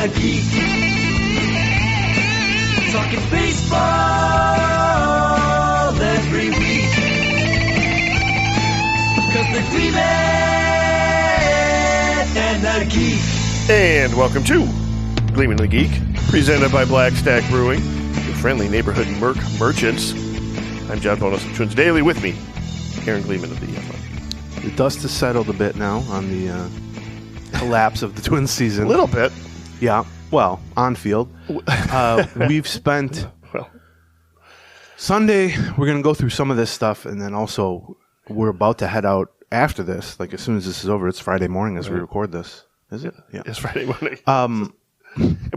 a geek. Talking baseball every week. 'Cause they're Gleeman and the Geek. And welcome to Gleeman and the Geek, presented by Black Stack Brewing, your friendly neighborhood merchants. I'm John Bonus of Twins Daily. With me, Aaron Gleeman of the The dust has settled a bit now on the collapse of the Twins season. A little bit. Yeah, well, on field. We've spent Sunday, we're going to go through some of this stuff, and then also we're about to head out after this. Like, as soon as this is over, it's Friday morning as we record this. Is it? Yeah. It's Friday morning.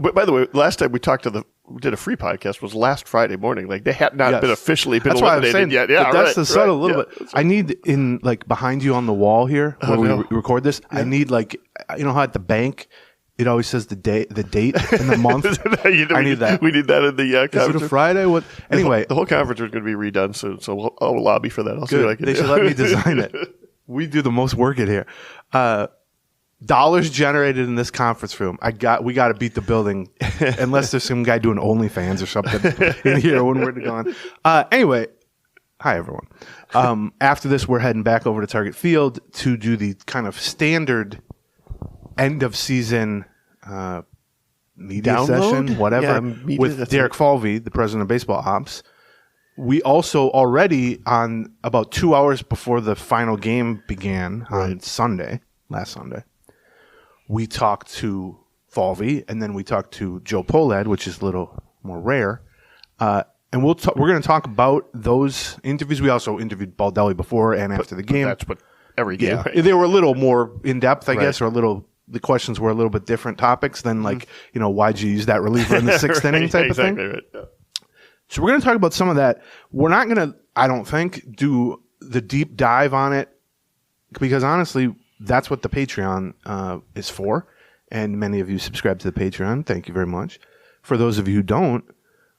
But by the way, last time we did a free podcast was last Friday morning. Like, they had not been officially been eliminated yet. Yeah, that's the settle a little bit. I need behind you on the wall here where we record this. Yeah. I need how at the bank it always says the date and the month. I need that. We need that in the conference. Is it a Friday? What? Anyway, the whole conference is going to be redone soon, so I'll lobby for that. I'll see what I can do. They should let me design it. We do the most work in here. Dollars generated in this conference room. We got to beat the building, unless there's some guy doing OnlyFans or something in here when we're gone. Anyway, hi everyone. After this, we're heading back over to Target Field to do the kind of standard end of season media session, whatever, with Derek Falvey, the president of baseball ops. We also already on about 2 hours before the final game began on last Sunday. We talked to Falvey, and then we talked to Joe Pohlad, which is a little more rare. And we're going to talk about those interviews. We also interviewed Baldelli before and after the game. That's what every game. Yeah. Right? They were a little more in depth, I guess, or the questions were a little bit different topics than why'd you use that reliever in the sixth inning type of thing. Right. Yeah. So we're going to talk about some of that. We're not going to, I don't think, do the deep dive on it because honestly, that's what the Patreon is for, and many of you subscribe to the Patreon. Thank you very much. For those of you who don't,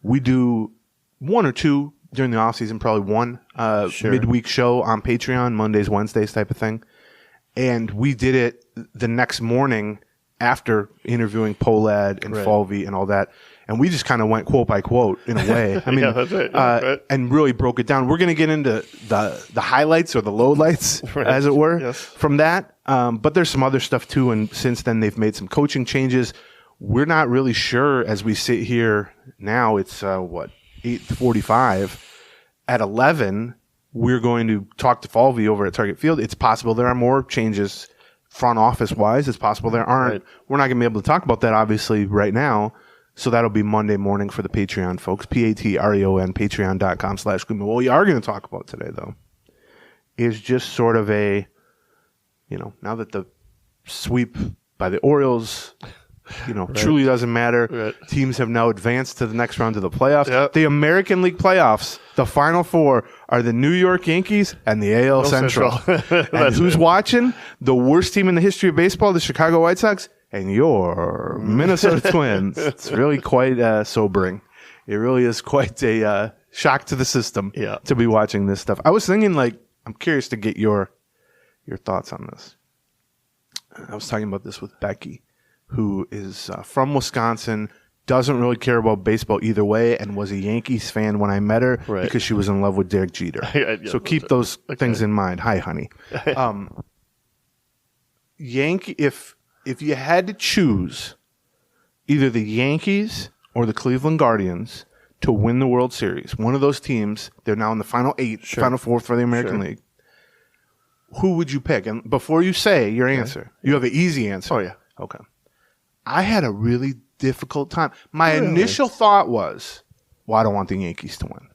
we do one or two during the off season, probably one midweek show on Patreon, Mondays, Wednesdays type of thing. And we did it the next morning after interviewing Pohlad and Falvey and all that. And we just kind of went quote by quote in a way. I mean, that's right. And really broke it down. We're going to get into the highlights or the lowlights, as it were, from that. But there's some other stuff too. And since then, they've made some coaching changes. We're not really sure as we sit here now. It's 8:45. At 11, we're going to talk to Falvey over at Target Field. It's possible there are more changes front office wise. It's possible there aren't. Right. We're not going to be able to talk about that obviously right now. So that'll be Monday morning for the Patreon folks. Patreon, patreon.com/Gleeman. What we are going to talk about today, though, is just sort of a, now that the sweep by the Orioles, truly doesn't matter. Right. Teams have now advanced to the next round of the playoffs. Yep. The American League playoffs, the Final Four, are the New York Yankees and the AL Central. And who's watching? The worst team in the history of baseball, the Chicago White Sox, and your Minnesota Twins. It's really quite sobering. It really is quite a shock to the system to be watching this stuff. I was thinking, I'm curious to get your thoughts on this. I was talking about this with Becky, who is from Wisconsin, doesn't really care about baseball either way, and was a Yankees fan when I met her because she was in love with Derek Jeter. So keep those things in mind. Hi, honey. If you had to choose either the Yankees or the Cleveland Guardians to win the World Series, one of those teams, they're now in the final 8, final 4 for the American League, who would you pick? And before you say your answer, you have an easy answer. Oh, yeah. Okay. I had a really difficult time. My initial thought was, I don't want the Yankees to win.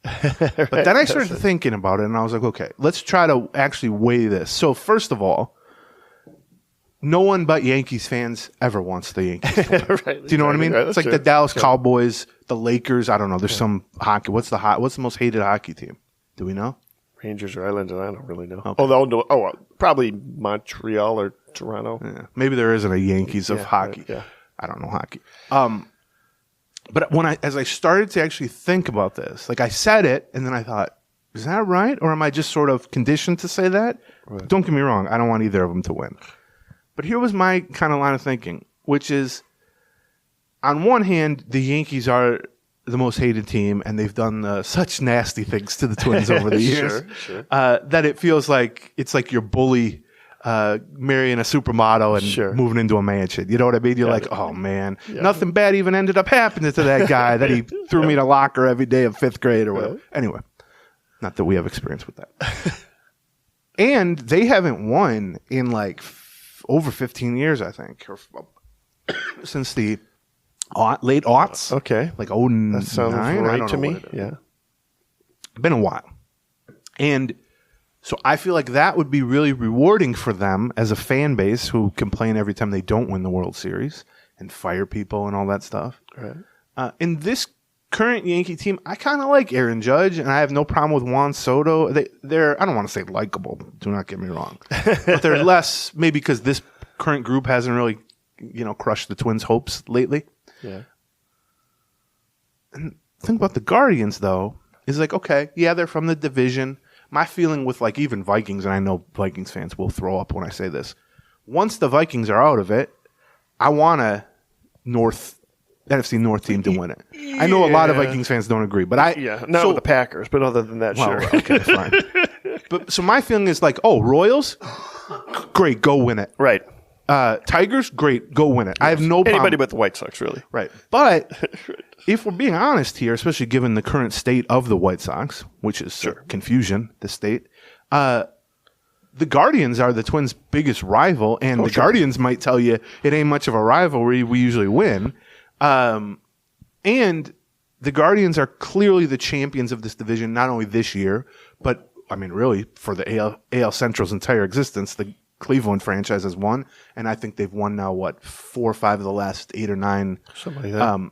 But then I started thinking about it, and I was like, okay, let's try to actually weigh this. So first of all, no one but Yankees fans ever wants the Yankees to win. Do you know what I mean? It's like the Dallas Cowboys, the Lakers. I don't know. There's some hockey. What's the most hated hockey team? Do we know? Rangers or Islanders? I don't really know. Okay. Probably Montreal or Toronto. Yeah. Maybe there isn't a Yankees of hockey. Yeah. I don't know hockey. But as I started to actually think about this, I said it, and then I thought, is that right? Or am I just sort of conditioned to say that? Right. Don't get me wrong. I don't want either of them to win. But here was my kind of line of thinking, which is on one hand, the Yankees are the most hated team, and they've done such nasty things to the Twins over the years that it feels like it's like your bully marrying a supermodel and moving into a mansion. You know what I mean? You're like, oh man, nothing bad even ended up happening to that guy that he threw me in a locker every day of 5th grade or whatever. Anyway, not that we have experience with that. And they haven't won in like over 15 years, I think, or since the late aughts. Okay. Like 09. That sounds right to me. Yeah. Been a while. And so I feel like that would be really rewarding for them as a fan base who complain every time they don't win the World Series and fire people and all that stuff. Right. In this current Yankee team, I kind of like Aaron Judge, and I have no problem with Juan Soto. They're I don't want to say likable. Do not get me wrong. But they're less, maybe because this current group hasn't really, crushed the Twins' hopes lately. Yeah. And the thing about the Guardians, though, is like, okay, yeah, they're from the division. My feeling with like even Vikings, and I know Vikings fans will throw up when I say this, once the Vikings are out of it, I want a NFC North team to win it. I know a lot of Vikings fans don't agree, but not with the Packers, but other than that, sure. Okay, fine. But so my feeling is like, oh, Royals, great, go win it. Right. Tigers, great, go win it. Yes. I have no problem. Anybody but the White Sox, really. Right. But if we're being honest here, especially given the current state of the White Sox, which is confusion, the state, the Guardians are the Twins' biggest rival, and Guardians might tell you it ain't much of a rivalry. We usually win. And the Guardians are clearly the champions of this division, not only this year, but, I mean, really, for the AL Central's entire existence, the Cleveland franchise has won, and I think they've won now, 4 or 5 of the last 8 or 9. Something like that.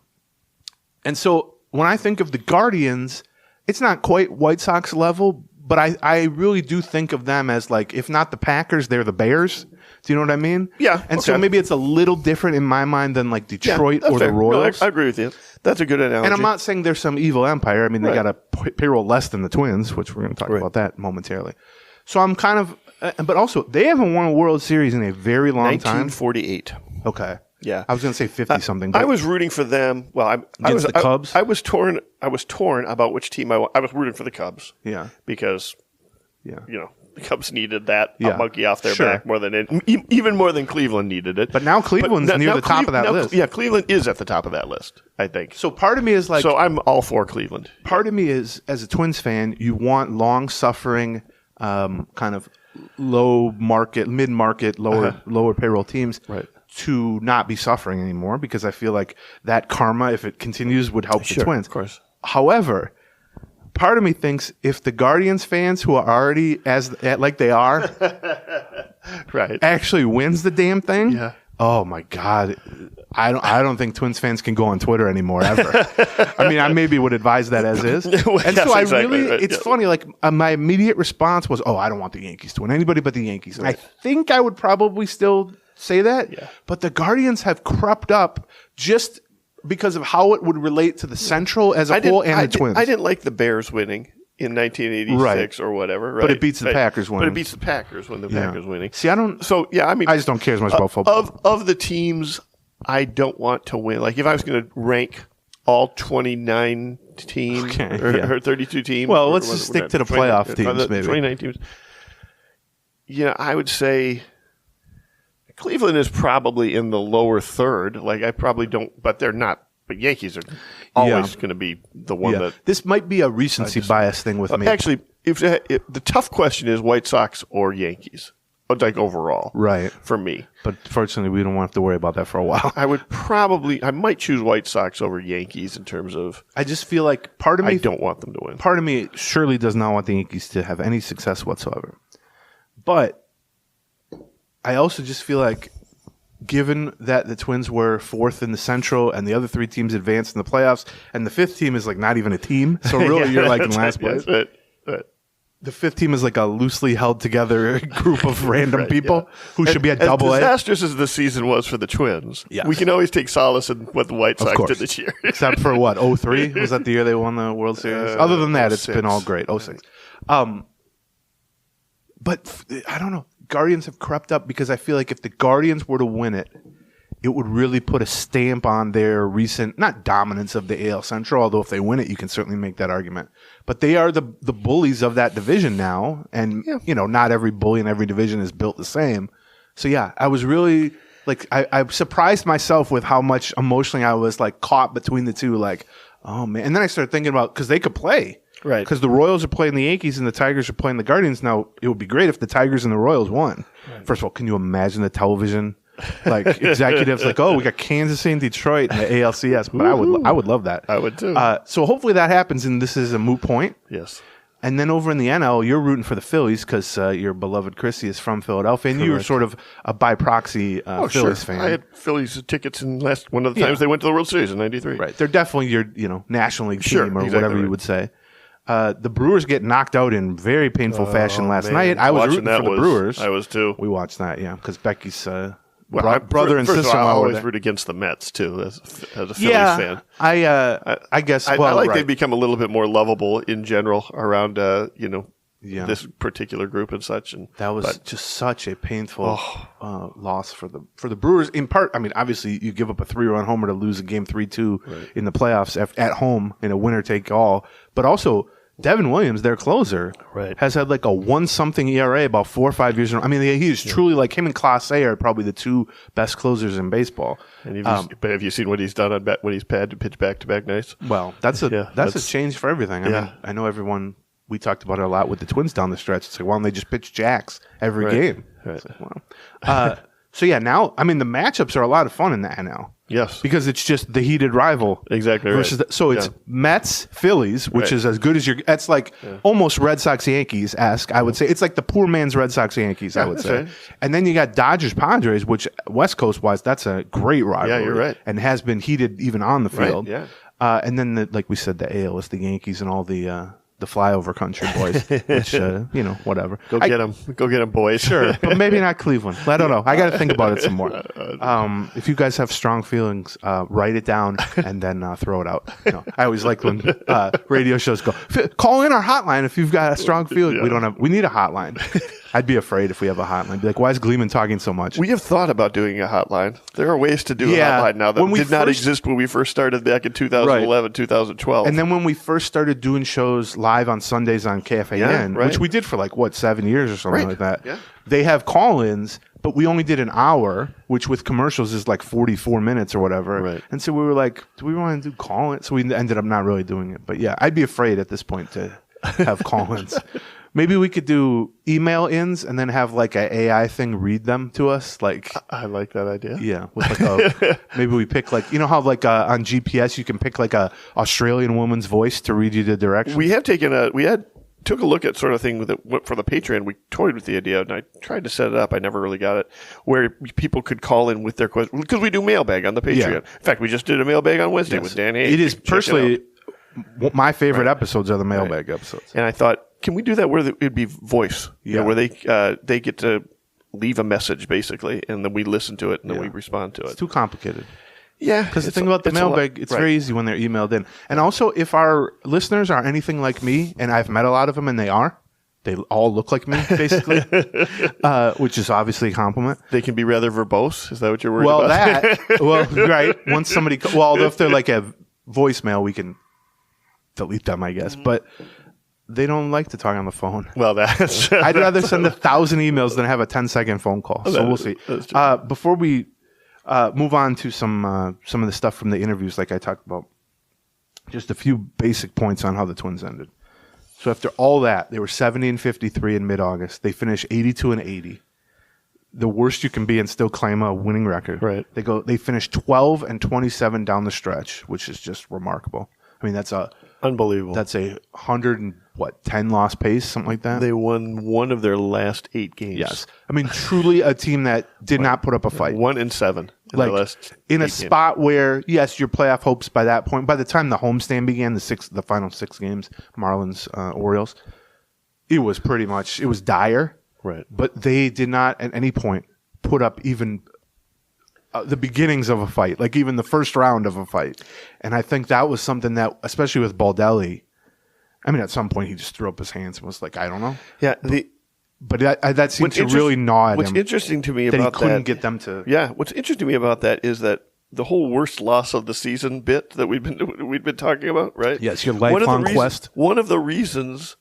And so when I think of the Guardians, it's not quite White Sox level, but I really do think of them as like, if not the Packers, they're the Bears. Do you know what I mean? Yeah. And so maybe it's a little different in my mind than like Detroit or the Royals. No, I agree with you. That's a good analogy. And I'm not saying there's some evil empire. I mean, they got a payroll less than the Twins, which we're going to talk about that momentarily. So I'm kind of, but also they haven't won a World Series in a very long time. 1948. Okay. Yeah, I was going to say 50 something. I was rooting for them. Well, I was the Cubs. I was torn about which team I was rooting for the Cubs. Yeah, because the Cubs needed that monkey off their back more than even more than Cleveland needed it. But now Cleveland's near the top of that list. Yeah, Cleveland is at the top of that list, I think. So part of me is like, so I'm all for Cleveland. Part of me is, as a Twins fan, you want long suffering, kind of low market, mid market, lower payroll teams. Right. To not be suffering anymore, because I feel like that karma, if it continues, would help the Twins. Of course. However, part of me thinks if the Guardians fans, who are already like they are, actually wins the damn thing, oh my God, I don't think Twins fans can go on Twitter anymore ever. I mean, I maybe would advise that as is. And so I really, it's funny. Like my immediate response was, oh, I don't want the Yankees to win, anybody but the Yankees. And I think I would probably still say that, but the Guardians have crept up just because of how it would relate to the Central as a whole and the Twins. I didn't like the Bears winning in 1986 or whatever, right? But it beats the Packers winning. But it beats the Packers when the Packers winning. See, I don't. So I mean, I just don't care as much about football. Of the teams, I don't want to win. Like if I was going to rank all 29 teams or 32 teams, well, let's just stick to the playoff teams, maybe 29 teams. I would say Cleveland is probably in the lower third. Like I probably don't, but they're not. But Yankees are always going to be the one that. This might be a recency bias thing with me. Actually, if the tough question is White Sox or Yankees, like overall, right? For me, but fortunately, we don't have to worry about that for a while. I might choose White Sox over Yankees in terms of. I just feel like part of me. I don't want them to win. Part of me surely does not want the Yankees to have any success whatsoever, but I also just feel like, given that the Twins were 4th in the Central and the other 3 teams advanced in the playoffs, and the 5th team is like not even a team, so really you're like in last place. Right. The 5th team is like a loosely held together group of random people who should be at double A. As disastrous as the season was for the Twins, we can always take solace in what the White Sox did this year. Except for what, 03? Was that the year they won the World Series? Other than that, it's been all great. 06. But I don't know. Guardians have crept up because I feel like if the Guardians were to win it, it would really put a stamp on their recent, not dominance of the AL Central, although if they win it, you can certainly make that argument. But they are the bullies of that division now. And, not every bully in every division is built the same. So, yeah, I was really, I surprised myself with how much emotionally I was, caught between the two. Oh, man. And then I started thinking about, because they could play. Right. Because the Royals are playing the Yankees and the Tigers are playing the Guardians. Now, it would be great if the Tigers and the Royals won. Right. First of all, can you imagine the television executives we got Kansas City and Detroit in the ALCS? But I would love that. I would too. So hopefully that happens, and this is a moot point. Yes. And then over in the NL, you're rooting for the Phillies because your beloved Chrissy is from Philadelphia, and you were sort of a by proxy Phillies fan. I had Phillies tickets in one of the times they went to the World Series in '93. Right. They're definitely your National League team or whatever you would say. The Brewers get knocked out in very painful fashion last night. I was rooting for the Brewers. I was too. We watched that, because Becky's brother and sister-in-law. I always root against the Mets too, as a Phillies fan. I guess. I like they've become a little bit more lovable in general around this particular group and such. And that was just such a painful loss for the Brewers. In part, obviously you give up a 3-run homer to lose a game 3-2 in the playoffs at home in a winner take all, but also. Devin Williams, their closer, has had a 1-something ERA about 4 or 5 years in a row. He is truly him and Clase are probably the two best closers in baseball. And have you seen what he's done when he's had to pitch back-to-back nights? Well, that's a change for everything. I know everyone. We talked about it a lot with the Twins down the stretch. It's why don't they just pitch jacks every game? Right. Wow. So now the matchups are a lot of fun in the NL. Yes, because it's just the heated rival. Exactly. Versus so it's Mets, Phillies, which is as good as that's almost Red Sox Yankees-esque. I would say it's like the poor man's Red Sox Yankees. I would say, and then you got Dodgers Padres, which West Coast wise, that's a great rivalry. Yeah, you're right, and has been heated even on the field. Right, yeah, and then like we said, the AL is the Yankees and all the flyover country boys, which, whatever. Go get them, boys. Sure, but maybe not Cleveland. I don't know. I got to think about it some more. If you guys have strong feelings, write it down and then throw it out. I always like when radio shows go, call in our hotline if you've got a strong feeling. Yeah. We need a hotline. I'd be afraid if we have a hotline. Be like, why is Gleeman talking so much? We have thought about doing a hotline. There are ways to do a hotline now that did not exist when we first started back in 2011, 2012. And then when we first started doing shows live on Sundays on KFAN, which we did for 7 years or something like that, they have call-ins, but we only did an hour, which with commercials is 44 minutes or whatever. Right. And so we were like, do we want to do call-ins? So we ended up not really doing it. But I'd be afraid at this point to have call-ins. Maybe we could do email-ins and then have an AI thing read them to us. I like that idea. Yeah, with maybe we pick how on GPS you can pick a Australian woman's voice to read you the directions. We have took a look at sort of thing for the Patreon. We toyed with the idea, and I tried to set it up. I never really got it, where people could call in with their questions because we do mailbag on the Patreon. Yeah. In fact, we just did a mailbag on Wednesday with Dan Hayes. It is personally my favorite episodes are the mailbag episodes, and I thought, can we do that where it'd be voice? Where they get to leave a message basically, and then we listen to it and then we respond to it. It's too complicated. Yeah, because the thing about the mailbag, it's very easy when they're emailed in. And also, if our listeners are anything like me, and I've met a lot of them, and they all look like me, basically, which is obviously a compliment. They can be rather verbose. Is that what you're worried about? Right. Once somebody, if they're a voicemail, we can delete them, I guess. But they don't like to talk on the phone. Well, that's... I'd rather send 1,000 emails than have a 10-second phone call. So we'll see. Before we move on to some of the stuff from the interviews like I talked about, just a few basic points on how the Twins ended. So after all that, they were 70-53 in mid-August. They finished 82-80. The worst you can be and still claim a winning record. Right. They finished 12-27 down the stretch, which is just remarkable. That's unbelievable. That's a 10 loss pace, something like that. They won one of their last 8 games. Yes, truly a team that did not put up a fight. 1-7 in their last in a spot games. Where yes, your playoff hopes by that point. By the time the homestand began, the final 6 games, Marlins, Orioles, it was dire. Right, but they did not at any point put up even the beginnings of a fight, even the first round of a fight. And I think that was something that, especially with Baldelli, at some point he just threw up his hands and was like, I don't know. Yeah, But that seemed to really gnaw at what's him. What's interesting to me that about he couldn't that, get them to. Yeah, what's interesting to me about that is that the whole worst loss of the season bit that we've been talking about, right? Yes, your lifelong quest. One of the reasons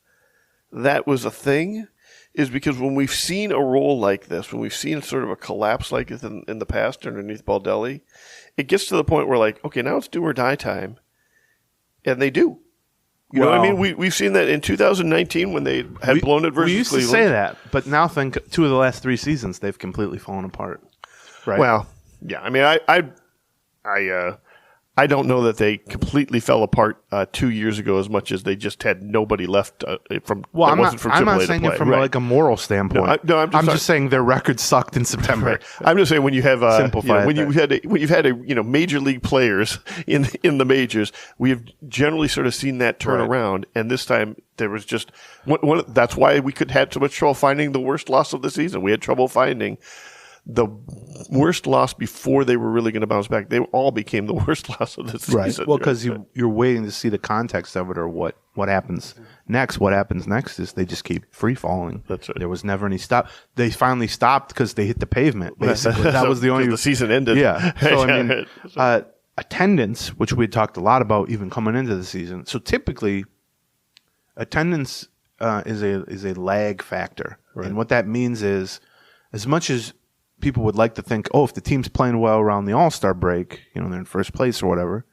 that was a thing is because when we've seen a role like this, when we've seen sort of a collapse like this in the past underneath Baldelli, it gets to the point where like, okay, now it's do or die time, and they do. You know what I mean? We've seen that in 2019 when they had blown it versus We used Cleveland. to say that, but now think 2 of the last 3 seasons they've completely fallen apart. Right. Well, yeah. I mean, I don't know that they completely fell apart 2 years ago as much as they just had nobody left from. Well, I'm wasn't from not AAA saying to it play. from Right. like a moral standpoint. No, I'm just saying their record sucked in September. Right. I'm just saying when you have Simplify when you've had major league players in the majors, we have generally sort of seen that turn around, and this time there was just one. That's why we had so much trouble finding the worst loss of the season. We had trouble finding the worst loss before they were really going to bounce back. They all became the worst loss of the season. Right. Well, because you're waiting to see the context of it or what happens next. What happens next is they just keep free falling. That's right. There was never any stop. They finally stopped because they hit the pavement. Basically, that was the only. The season ended. Yeah. So I mean, attendance, which we had talked a lot about even coming into the season. So typically, attendance is a lag factor, and what that means is, as much as people would like to think, oh, if the team's playing well around the All-Star break, they're in first place or whatever,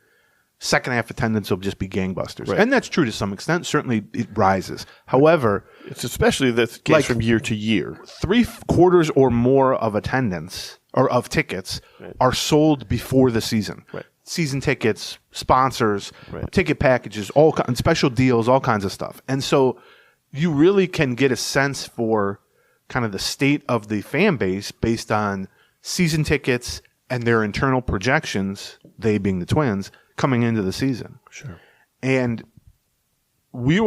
second half attendance will just be gangbusters. Right. And that's true to some extent. Certainly it rises. However, it's especially the case from year to year. 3/4 or more of attendance or of tickets are sold before the season. Right. Season tickets, sponsors, ticket packages, special deals, all kinds of stuff. And so you really can get a sense for kind of the state of the fan base based on season tickets and their internal projections, they being the Twins, coming into the season. Sure. And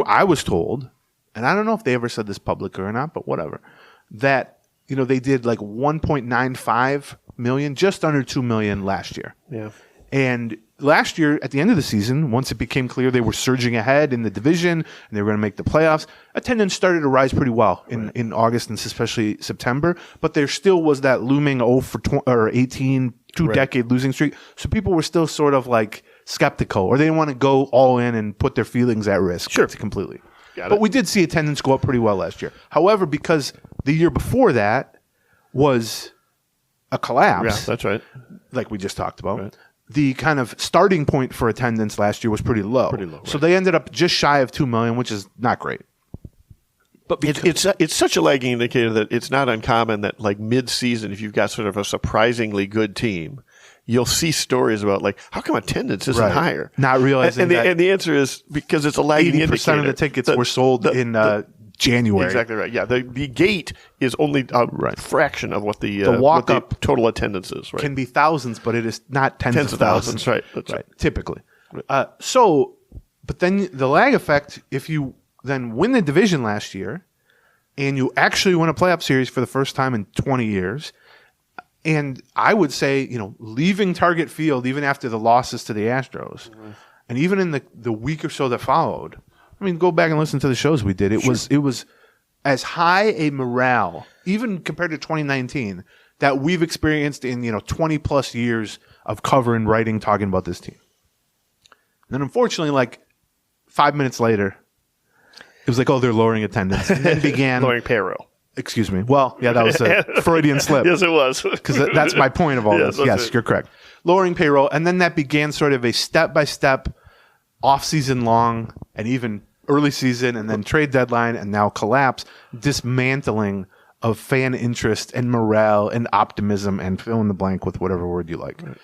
I was told, and I don't know if they ever said this publicly or not, but whatever, that they did like 1.95 million, just under 2 million last year. Yeah. And last year, at the end of the season, once it became clear they were surging ahead in the division and they were going to make the playoffs, attendance started to rise pretty well in August and especially September. But there still was that looming 18, two-decade losing streak. So people were still sort of like skeptical, or they didn't want to go all in and put their feelings at risk completely. But we did see attendance go up pretty well last year. However, because the year before that was a collapse. Yeah, that's right. Like we just talked about. Right. The kind of starting point for attendance last year was pretty low. So they ended up just shy of 2 million, which is not great. But it's such a lagging indicator that it's not uncommon that like mid-season, if you've got sort of a surprisingly good team, you'll see stories about like, how come attendance isn't higher? Not realizing and the answer is because it's a lagging indicator. 80% of the tickets were sold in January. Exactly right. Yeah, the gate is only a fraction of what the walk-up total attendance is. Right, can be thousands, but it is not tens of thousands. Right, that's right. Typically. But then the lag effect, if you then win the division last year, and you actually win a playoff series for the first time in 20 years, and I would say, leaving Target Field even after the losses to the Astros, and even in the week or so that followed. I mean, go back and listen to the shows we did. It was as high a morale, even compared to 2019, that we've experienced in 20 plus years of covering, writing, talking about this team. And then unfortunately, like 5 minutes later, it was like, oh, they're lowering attendance, and then began lowering payroll. Excuse me. Well, yeah, that was a Freudian slip. Yes, it was. Because that's my point of all this. Yes, you're correct. Lowering payroll, and then that began sort of a step-by-step, off-season long, and even early season, and then trade deadline, and now collapse, dismantling of fan interest and morale and optimism, and fill in the blank with whatever word you like. Right.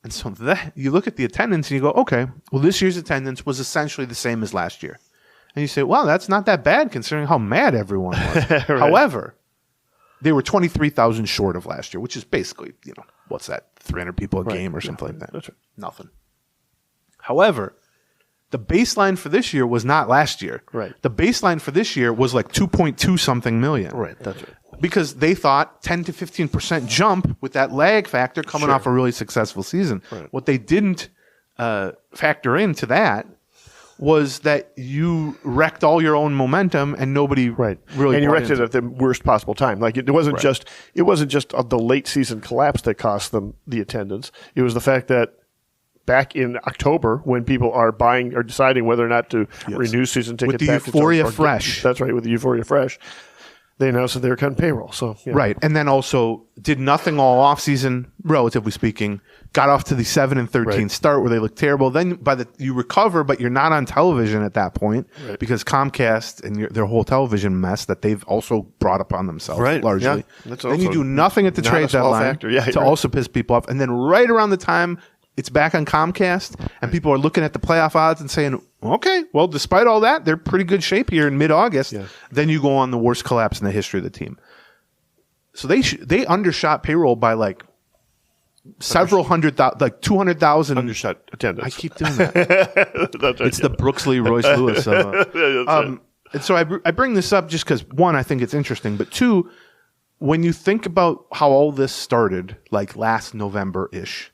And so you look at the attendance and you go, okay, well, this year's attendance was essentially the same as last year. And you say, wow, that's not that bad considering how mad everyone was. Right. However, they were 23,000 short of last year, which is basically, what's that, 300 people a game or something like that. That's right. Nothing. However, the baseline for this year was not last year. Right. The baseline for this year was like 2.2 something million. Right, that's right. Because they thought 10 to 15% jump with that lag factor coming off a really successful season. Right. What they didn't factor into that was that you wrecked all your own momentum and nobody really and you bought wrecked it into at the worst possible time. Like it wasn't just the late season collapse that cost them the attendance. It was the fact that back in October, when people are buying or deciding whether or not to renew season tickets, with the euphoria fresh. That's right, with the euphoria fresh. They announced that they were cutting payroll. So right, and then also did nothing all off season, relatively speaking. Got off to the 7-13 start where they looked terrible. Then you recover, but you're not on television at that point because Comcast and their whole television mess that they've also brought upon themselves largely. Yeah. Then you do nothing at the trade deadline to also piss people off, and then right around the time it's back on Comcast, and people are looking at the playoff odds and saying, okay, well, despite all that, they're pretty good shape here in mid-August. Yeah. Then you go on the worst collapse in the history of the team. So they undershot payroll by like several hundred thousand, like 200,000. Undershot attendance. I keep doing that. It's the Brooks Lee Royce Lewis. And so I bring this up just because, one, I think it's interesting, but two, when you think about how all this started, like last November-ish,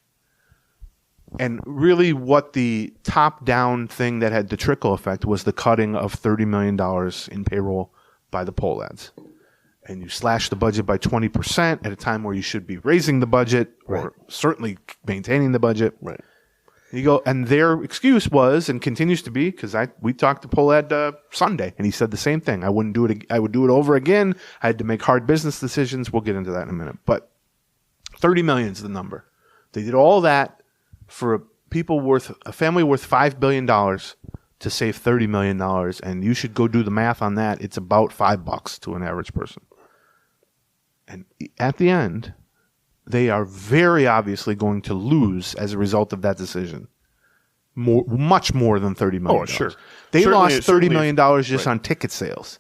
and really what the top-down thing that had the trickle effect was the cutting of $30 million in payroll by the Pohlads. And you slash the budget by 20% at a time where you should be raising the budget or certainly maintaining the budget. Right. You go, and their excuse was and continues to be, because we talked to Pohlad Sunday, and he said the same thing. I wouldn't do it. I would do it over again. I had to make hard business decisions. We'll get into that in a minute. But $30 million is the number. They did all that for a family worth $5 billion to save $30 million, and you should go do the math on that. It's about $5 to an average person. And at the end, they are very obviously going to lose as a result of that decision. Much more than $30 million. Oh, sure. They lost $30 million just on ticket sales.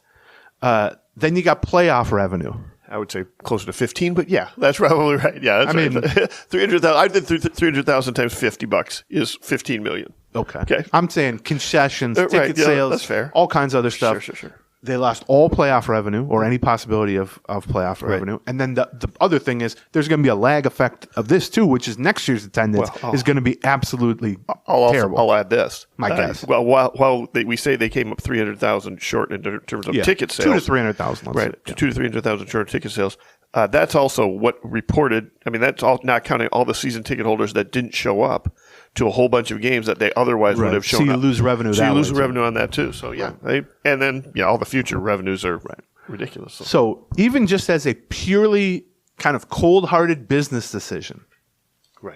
Then you got playoff revenue. I would say closer to 15, but yeah, that's probably right. Yeah, that's right. 300,000. I did 300,000 times $50 is 15 million. Okay. I'm saying concessions, ticket sales, that's fair. All kinds of other stuff. Sure. They lost all playoff revenue or any possibility of playoff revenue. And then the other thing is there's going to be a lag effect of this too, which is next year's attendance is going to be absolutely terrible. I'll add this. My guess. Well, while we say they came up 300,000 short in terms of ticket sales. 200,000 to 300,000. Right. 200,000 to 300,000 short of ticket sales. That's also what reported. I mean, that's all not counting all the season ticket holders that didn't show up to a whole bunch of games that they otherwise would have shown up. So you lose revenue So you lose revenue on that too. So yeah. And then all the future revenues are ridiculous. So even just as a purely kind of cold-hearted business decision,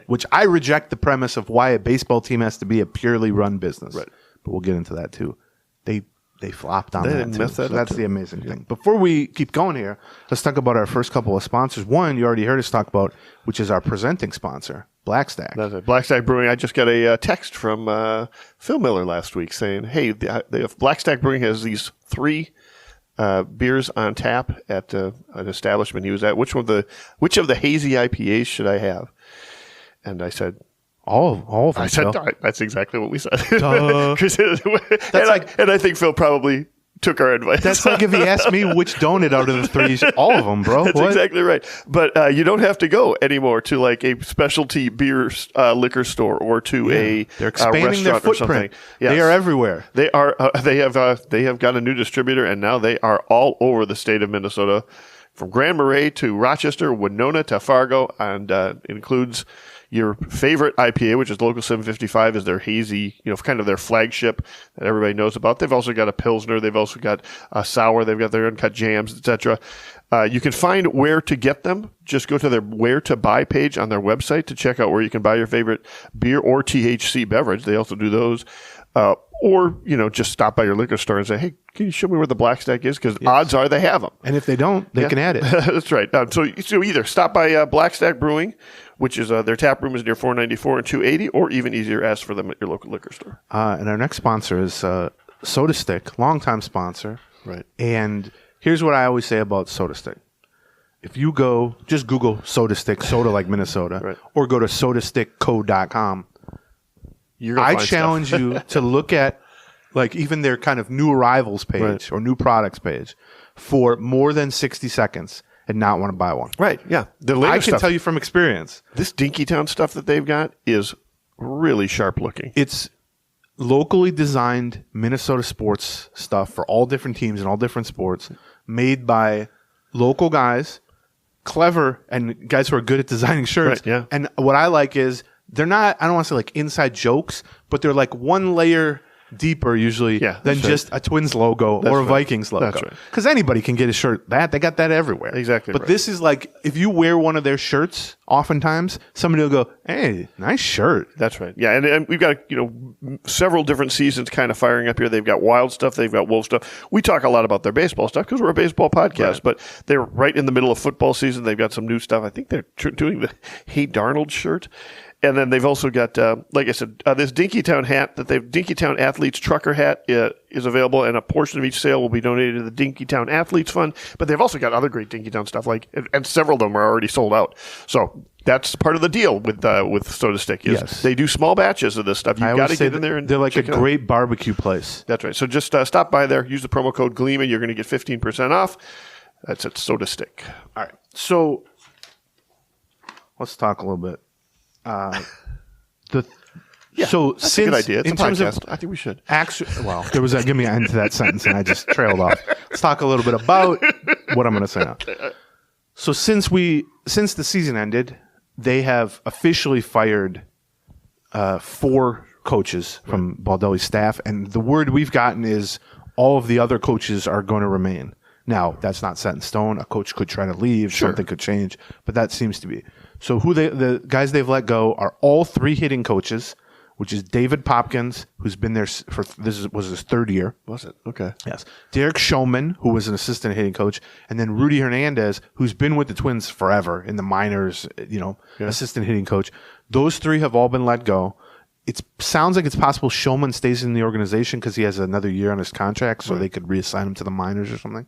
which I reject the premise of why a baseball team has to be a purely run business. Right. But we'll get into that too. They flopped on that too. So that's the amazing thing. Before we keep going here, let's talk about our first couple of sponsors. One, you already heard us talk about, which is our presenting sponsor, Blackstack. That's it. Blackstack Brewing. I just got a text from Phil Miller last week saying, hey, Blackstack Brewing has these 3 beers on tap at an establishment he was at. Which of the hazy IPAs should I have? And I said, all of them. I said, that's exactly what we said. And I think Phil probably took our advice. That's like if he asked me which donut out of the 3, all of them, bro. That's exactly right. But you don't have to go anymore to like a specialty beer liquor store or to They're expanding their footprint. Yes. They are everywhere. They are. They have got a new distributor, and now they are all over the state of Minnesota, from Grand Marais to Rochester, Winona to Fargo, and includes your favorite IPA, which is Local 755, is their hazy, kind of their flagship that everybody knows about. They've also got a Pilsner. They've also got a sour. They've got their uncut jams, etc. You can find where to get them. Just go to their where to buy page on their website to check out where you can buy your favorite beer or THC beverage. They also do those. Or, just stop by your liquor store and say, hey, can you show me where the Blackstack is? Because odds are they have them. And if they don't, they can add it. That's right. So either stop by Blackstack Brewing, which is their tap room is near 494 and 280, or even easier, ask for them at your local liquor store. And our next sponsor is Soda Stick, longtime sponsor. Right. And here's what I always say about Soda Stick. If you just Google Soda Stick, soda like Minnesota, or go to sodastickco.com. I challenge you to look at like even their kind of new arrivals page or new products page for more than 60 seconds and not want to buy one. Right, yeah. I can tell you from experience. This Dinkytown stuff that they've got is really sharp looking. It's locally designed Minnesota sports stuff for all different teams and all different sports, made by local guys, clever, and guys who are good at designing shirts. Right, yeah. And what I like is they're not, I don't want to say like inside jokes, but they're like one layer deeper usually than just a Twins logo or a Vikings logo. That's right. Because anybody can get a shirt they got that everywhere. Exactly. But this is like, if you wear one of their shirts, oftentimes somebody will go, "Hey, nice shirt." That's right. Yeah, and we've got several different seasons kind of firing up here. They've got Wild stuff. They've got Wolf stuff. We talk a lot about their baseball stuff because we're a baseball podcast. But they're right in the middle of football season. They've got some new stuff. I think they're doing the Hey Darnold shirt. And then they've also got, like I said, this Dinkytown hat that Dinkytown Athletes Trucker hat is available, and a portion of each sale will be donated to the Dinkytown Athletes Fund. But they've also got other great Dinkytown stuff, and several of them are already sold out. So that's part of the deal with Soda Stick is they do small batches of this stuff. You've got to get in there and they're like a check it out. great barbecue place. That's right. So just stop by there, use the promo code Gleeman. You're going to get 15% off. That's at Soda Stick. All right. So let's talk a little bit. So that's since a good idea. It's in a terms podcast. of I think we should. There was give me an end to that sentence, and I just trailed off. Let's talk a little bit about what I'm going to say now. So since the season ended, they have officially fired 4 coaches from Baldelli's staff, and the word we've gotten is all of the other coaches are going to remain. Now, that's not set in stone. A coach could try to leave. Sure. Something could change, but that seems to be. So the guys they've let go are all 3 hitting coaches, which is David Popkins, who's been there for was his 3rd year. Was it? Okay. Yes. Derek Showman, who was an assistant hitting coach, and then Rudy Hernandez, who's been with the Twins forever in the minors, assistant hitting coach. Those 3 have all been let go. It sounds like it's possible Showman stays in the organization because he has another year on his contract, so they could reassign him to the minors or something.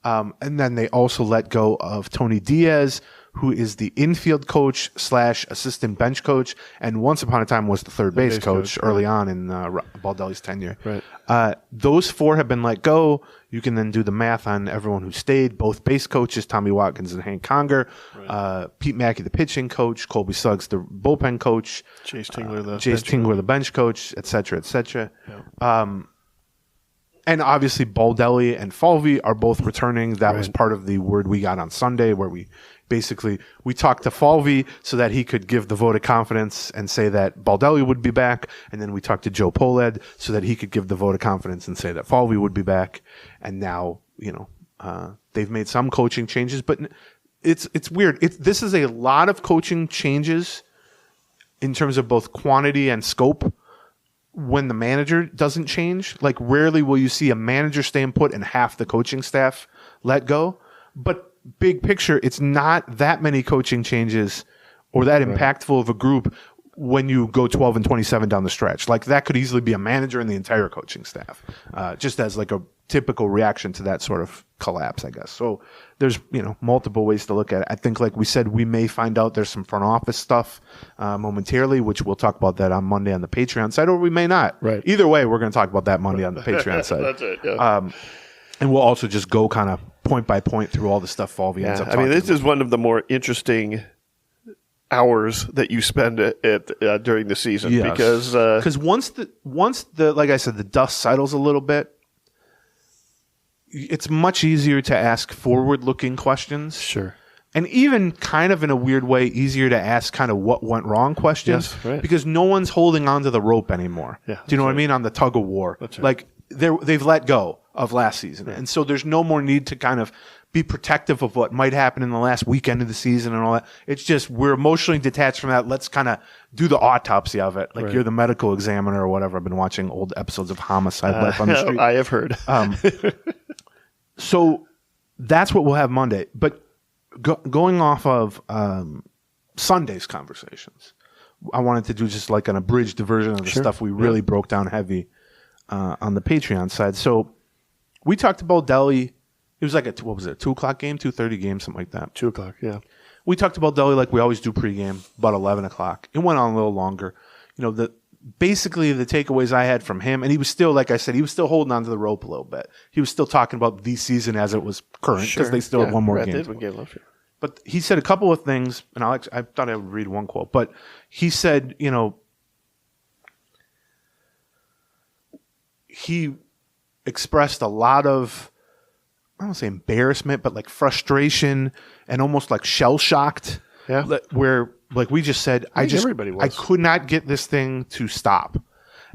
And then they also let go of Tony Diaz, who is the infield coach / assistant bench coach, and once upon a time was the third base coach early on in Baldelli's tenure. Right. Those 4 have been let go. You can then do the math on everyone who stayed. Both base coaches, Tommy Watkins and Hank Conger, Pete Mackey, the pitching coach, Colby Suggs, the bullpen coach, Chase Tingler, the bench coach, et cetera, et cetera. Yeah. And obviously, Baldelli and Falvey are both returning. That was part of the word we got on Sunday, where we talked to Falvey so that he could give the vote of confidence and say that Baldelli would be back. And then we talked to Joe Pohlad so that he could give the vote of confidence and say that Falvey would be back. And now, they've made some coaching changes, but it's weird. This is a lot of coaching changes in terms of both quantity and scope. When the manager doesn't change, like rarely will you see a manager staying put and half the coaching staff let go. But big picture, it's not that many coaching changes or that impactful of a group when you go 12 and 27 down the stretch. Like that could easily be a manager and the entire coaching staff, just as like a typical reaction to that sort of collapse, I guess. So there's, multiple ways to look at it. I think, like we said, we may find out there's some front office stuff momentarily, which we'll talk about that on Monday on the Patreon side, or we may not. Right. Either way, we're going to talk about that Monday on the Patreon side. That's it. Yeah. And we'll also just go kind of point by point through all the stuff Falvey ends up talking this about. is one of the more interesting hours that you spend during the season because once the like I said, the dust settles a little bit, it's much easier to ask forward-looking questions. Sure. And even kind of in a weird way, easier to ask kind of what went wrong questions. Yes, right. Because no one's holding onto the rope anymore. Yeah, do you know what I mean? On the tug of war. That's right. Like they've let go of last season. And so there's no more need to kind of be protective of what might happen in the last weekend of the season and all that. It's just we're emotionally detached from that. Let's kind of do the autopsy of it. Like you're the medical examiner or whatever. I've been watching old episodes of Homicide Life on the Street. I have heard. So that's what we'll have Monday. But going off of Sunday's conversations, I wanted to do just like an abridged version of the stuff we really broke down heavy on the Patreon side. So we talked about Baldelli. It was like a 2 o'clock game, 2:30 game, something like that. 2 o'clock, yeah. We talked about Baldelli like we always do pregame, about 11 o'clock. It went on a little longer. Basically the takeaways I had from him, and he was still, like I said, he was still holding on to the rope a little bit. He was still talking about the season as it was current because they still have one more game. But he said a couple of things, and I thought I would read one quote, but he said, he expressed a lot of, I don't want to say embarrassment, but like frustration and almost like shell shocked. Yeah. Where, like we just said, I could not get this thing to stop.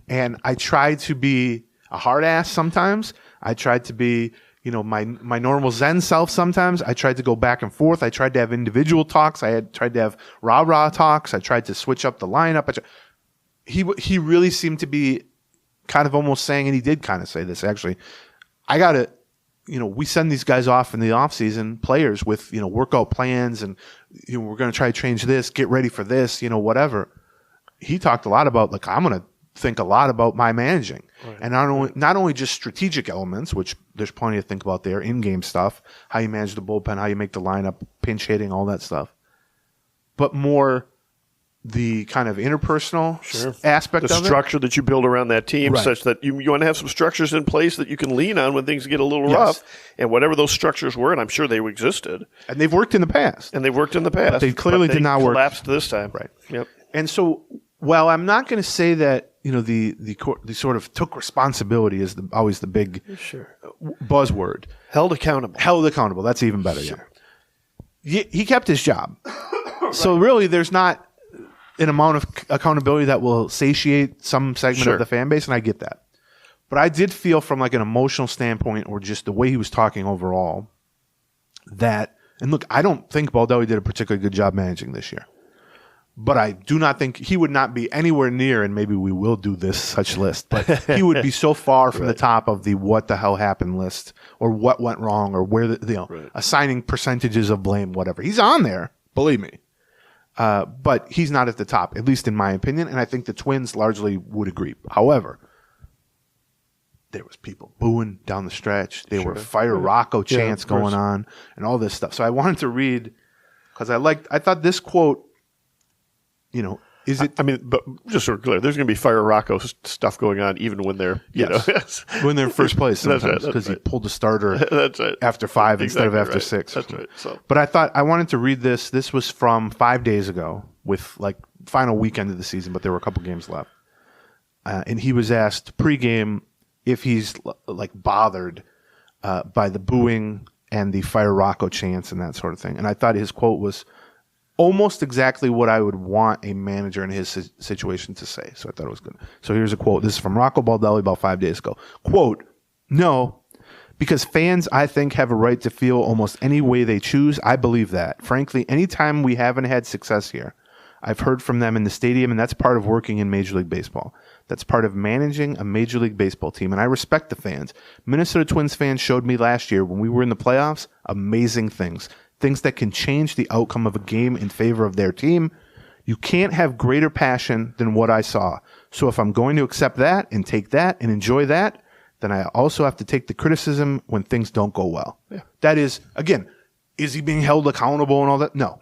And I tried to be a hard ass sometimes. I tried to be, my normal Zen self sometimes. I tried to go back and forth. I tried to have individual talks. I tried to have rah-rah talks. I tried to switch up the lineup. He really seemed to be kind of almost saying, and he did kind of say this actually, I got to, we send these guys off in the offseason, players with, workout plans and, we're going to try to change this, get ready for this, whatever. He talked a lot about, like, I'm going to think a lot about my managing. Right. And not only just strategic elements, which there's plenty to think about there, in-game stuff, how you manage the bullpen, how you make the lineup, pinch hitting, all that stuff, but more the kind of interpersonal aspect of it. The structure that you build around that team, such that you want to have some structures in place that you can lean on when things get a little rough. And whatever those structures were, and I'm sure they existed. And they've worked in the past. But they clearly did not work. Collapsed this time. Right. Yep. And so, while I'm not going to say that, the sort of took responsibility is always the big buzzword. Held accountable. That's even better. Sure. Yeah. He kept his job. So really, there's not an amount of accountability that will satiate some segment of the fan base, and I get that. But I did feel from like an emotional standpoint or just the way he was talking overall that, and look, I don't think Baldelli did a particularly good job managing this year. But I do not think he would not be anywhere near, and maybe we will do this such list, but he would be so far from the top of the what the hell happened list or what went wrong or where assigning percentages of blame, whatever. He's on there, believe me. But he's not at the top, at least in my opinion, and I think the Twins largely would agree. However, there was people booing down the stretch. There were Fire Rocco chants going on and all this stuff. So I wanted to read, because I thought this quote, is it? I mean, but just so we're clear, there's going to be Fire Rocco stuff going on even when they're, when they're in first place sometimes, because he pulled the starter after 5 instead of after 6. That's right. So. But I wanted to read this. This was from 5 days ago with like final weekend of the season, but there were a couple games left. And he was asked pregame if he's like bothered by the booing and the Fire Rocco chants and that sort of thing. And I thought his quote was almost exactly what I would want a manager in his situation to say. So I thought it was good. So here's a quote. This is from Rocco Baldelli about 5 days ago. Quote, "No, because fans, I think, have a right to feel almost any way they choose. I believe that. Frankly, anytime we haven't had success here, I've heard from them in the stadium, and that's part of working in Major League Baseball. That's part of managing a Major League Baseball team, and I respect the fans. Minnesota Twins fans showed me last year when we were in the playoffs amazing things. Things that can change the outcome of a game in favor of their team. You can't have greater passion than what I saw. So if I'm going to accept that and take that and enjoy that, then I also have to take the criticism when things don't go well." Yeah. That is, again, is he being held accountable and all that? No.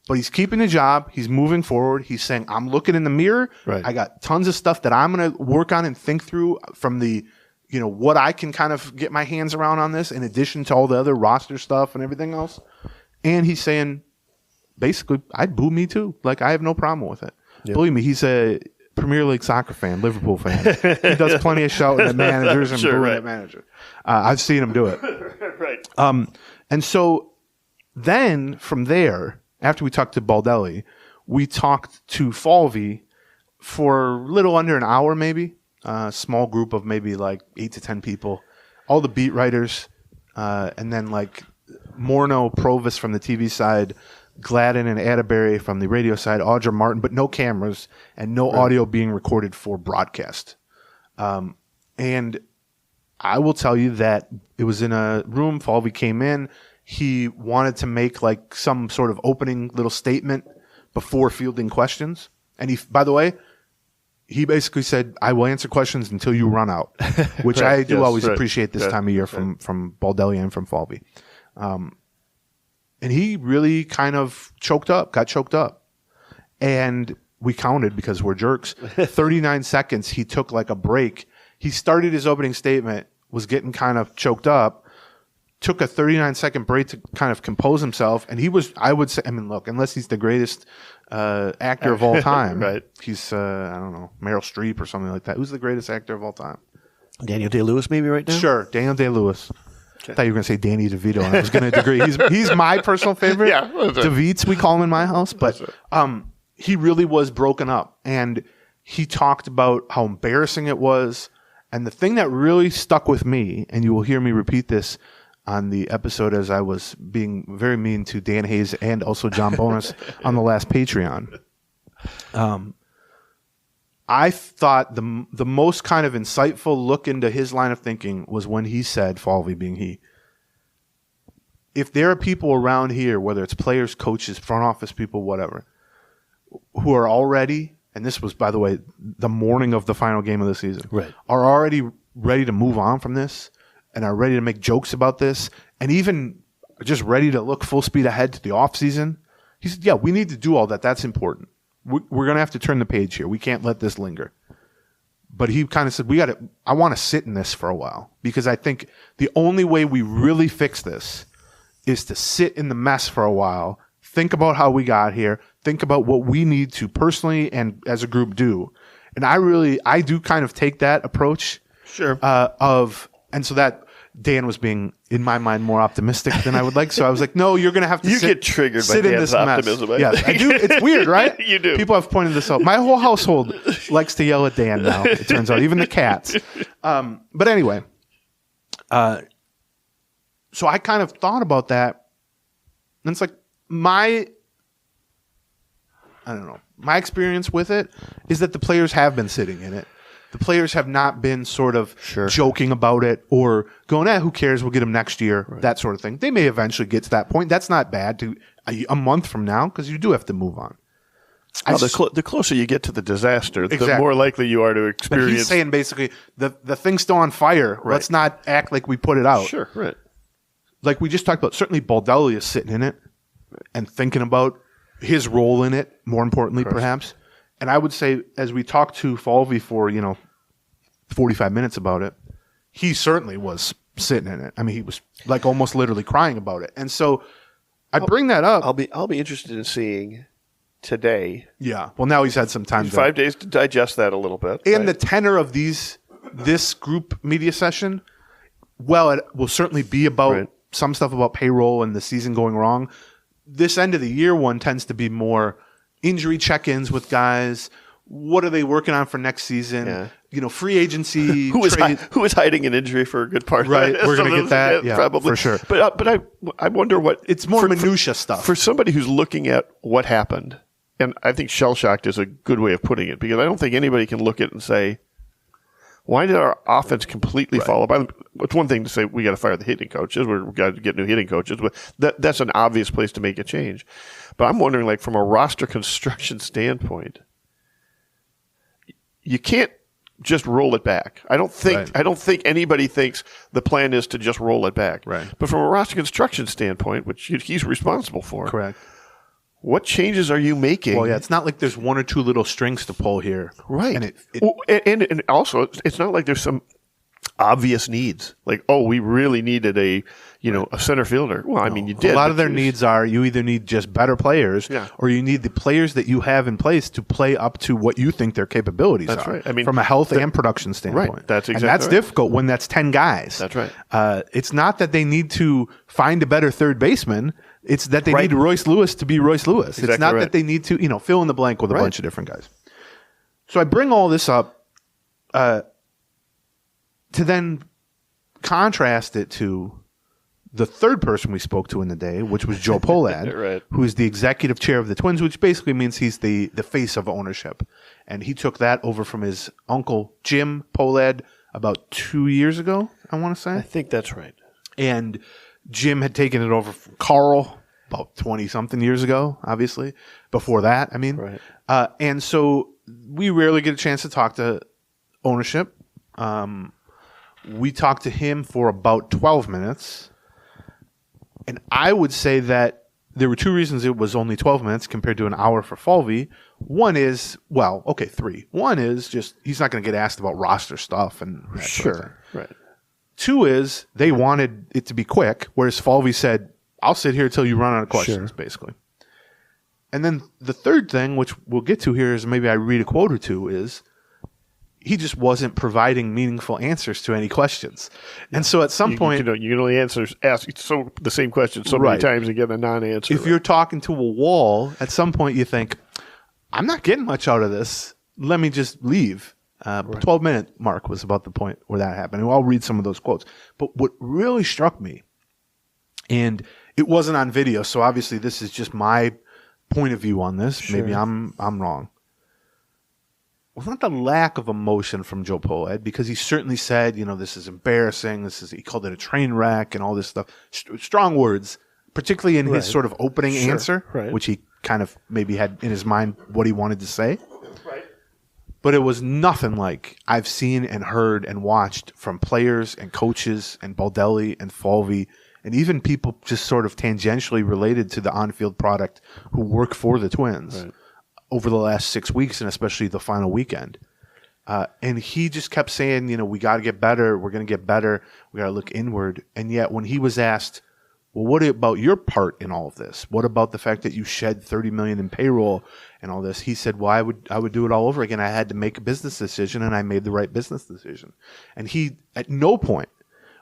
But he's keeping the job. He's moving forward. He's saying, I'm looking in the mirror. Right. I got tons of stuff that I'm going to work on and think through from the, what I can kind of get my hands around on this in addition to all the other roster stuff and everything else. And he's saying, basically, I'd boo me too. Like, I have no problem with it. Yep. Believe me, he's a Premier League soccer fan, Liverpool fan. He does plenty of shouting at managers and booing at managers. I've seen him do it. Right. And so then from there, after we talked to Baldelli, we talked to Falvey for a little under an hour, maybe. A small group of maybe like 8 to 10 people. All the beat writers, and then like Morneau, Provis from the TV side, Gladden and Atterbury from the radio side, Audra Martin, but no cameras and no audio being recorded for broadcast. And I will tell you that it was in a room. Falvey came in. He wanted to make like some sort of opening little statement before fielding questions. And he, by the way, he basically said, "I will answer questions until you run out," which I do always appreciate this time of year from Baldelli and from Falvey. And he really kind of got choked up. And we counted because we're jerks. 39 seconds, he took like a break. He started his opening statement, was getting kind of choked up, took a 39-second break to kind of compose himself. And he was, I would say, look, unless he's the greatest actor of all time, right? He's, I don't know, Meryl Streep or something like that. Who's the greatest actor of all time? Daniel Day-Lewis maybe right now? Sure, Daniel Day-Lewis. Okay. I thought you were going to say Danny DeVito, and I was going to agree. He's my personal favorite. Yeah, that's it. DeVites, we call him in my house. But he really was broken up. And he talked about how embarrassing it was. And the thing that really stuck with me, and you will hear me repeat this on the episode as I was being very mean to Dan Hayes and also John Bonus on the last Patreon. I thought the most kind of insightful look into his line of thinking was when he said, Falvey being he, if there are people around here, whether it's players, coaches, front office people, whatever, who are already, and this was, by the way, the morning of the final game of the season, right, are already ready to move on from this and are ready to make jokes about this and even just ready to look full speed ahead to the offseason, he said, yeah, we need to do all that. That's important. We're going to have to turn the page here. We can't let this linger. But he kind of said, I want to sit in this for a while because I think the only way we really fix this is to sit in the mess for a while, think about how we got here, think about what we need to personally and as a group do. And I do kind of take that approach. Sure. And so that Dan was being, in my mind, more optimistic than I would like. So I was like, no, you're going to have to get triggered by Dan's optimism. Yes, I do. It's weird, right? You do. People have pointed this out. My whole household likes to yell at Dan now, it turns out, even the cats. But anyway, so I kind of thought about that. And it's like my experience with it is that the players have been sitting in it. The players have not been sort of joking about it or going, who cares? We'll get him next year, that sort of thing. They may eventually get to that point. That's not bad to a month from now because you do have to move on. The closer you get to the disaster, the more likely you are to experience. But he's saying basically the thing's still on fire. Right. Let's not act like we put it out. Sure, right. Like we just talked about, certainly Baldelli is sitting in it and thinking about his role in it, more importantly, perhaps. And I would say, as we talked to Falvey for 45 minutes about it, he certainly was sitting in it. I mean, he was like almost literally crying about it. And so I bring that up. I'll be interested in seeing today. Yeah. Well, now he's had some time. 5 days to digest that a little bit. And the tenor of this group media session, well, it will certainly be about some stuff about payroll and the season going wrong. This end of the year one tends to be more injury check-ins with guys. What are they working on for next season? Yeah. Free agency. Who is hiding an injury for a good part of it? We're going to get that. Yeah, probably. For sure. But I wonder what... It's more minutia stuff. For somebody who's looking at what happened, and I think shell-shocked is a good way of putting it, because I don't think anybody can look at it and say, why did our offense completely fall apart? It's one thing to say we got to fire the hitting coaches. We've got to get new hitting coaches. But that's an obvious place to make a change. But I'm wondering, like, from a roster construction standpoint, you can't just roll it back. I don't think anybody thinks the plan is to just roll it back. Right. But from a roster construction standpoint, which he's responsible for, correct. What changes are you making? Well, yeah, it's not like there's one or two little strings to pull here. Right. And also, it's not like there's some obvious needs. Like, we really needed a center fielder. Well, I mean, you did. A lot of their needs are you either need just better players or you need the players that you have in place to play up to what you think their capabilities are. That's right. I mean, from a health and production standpoint. Right. That's exactly And that's difficult when that's 10 guys. That's right. It's not that they need to find a better third baseman. It's that they need Royce Lewis to be Royce Lewis. Exactly. It's not that they need to, fill in the blank with a bunch of different guys. So I bring all this up to then contrast it to the third person we spoke to in the day, which was Joe Pohlad, who is the executive chair of the Twins, which basically means he's the face of ownership. And he took that over from his uncle, Jim Pohlad, about 2 years ago, I want to say. I think that's right. And Jim had taken it over from Carl about 20-something years ago, obviously. Before that, I mean. Right. And so we rarely get a chance to talk to ownership. We talked to him for about 12 minutes. And I would say that there were two reasons it was only 12 minutes compared to an hour for Falvey. One is, three. One is just he's not going to get asked about roster stuff and that sort of thing. Right. Two is they wanted it to be quick, whereas Falvey said, I'll sit here until you run out of questions, basically. And then the third thing, which we'll get to here, is maybe I read a quote or two, is he just wasn't providing meaningful answers to any questions. And so at some point... You can only ask the same question so many times and get a non-answer. If you're talking to a wall, at some point you think, I'm not getting much out of this. Let me just leave. 12-minute mark was about the point where that happened. And I'll read some of those quotes. But what really struck me, and it wasn't on video, so obviously this is just my point of view on this. Sure. Maybe I'm wrong. Well, not the lack of emotion from Joe Pohlad, because he certainly said, this is embarrassing. He called it a train wreck and all this stuff. Strong words, particularly in his sort of opening answer, which he kind of maybe had in his mind what he wanted to say. Right. But it was nothing like I've seen and heard and watched from players and coaches and Baldelli and Falvey and even people just sort of tangentially related to the on-field product who work for the Twins. Right. Over the last 6 weeks, and especially the final weekend. And he just kept saying, we got to get better. We're going to get better. We got to look inward. And yet when he was asked, well, what about your part in all of this? What about the fact that you shed $30 million in payroll and all this? He said, well, I would do it all over again. I had to make a business decision, and I made the right business decision. And he at no point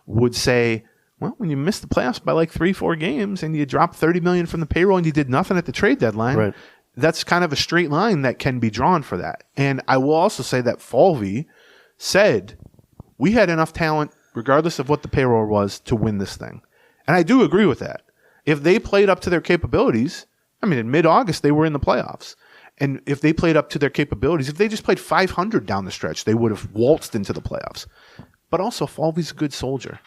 would say, well, when you missed the playoffs by like 3-4 games and you dropped $30 million from the payroll and you did nothing at the trade deadline, right. That's kind of a straight line that can be drawn for that. And I will also say that Falvey said we had enough talent, regardless of what the payroll was, to win this thing. And I do agree with that. If they played up to their capabilities, in mid-August, they were in the playoffs. And if they played up to their capabilities, if they just played 500 down the stretch, they would have waltzed into the playoffs. But also, Falvey's a good soldier.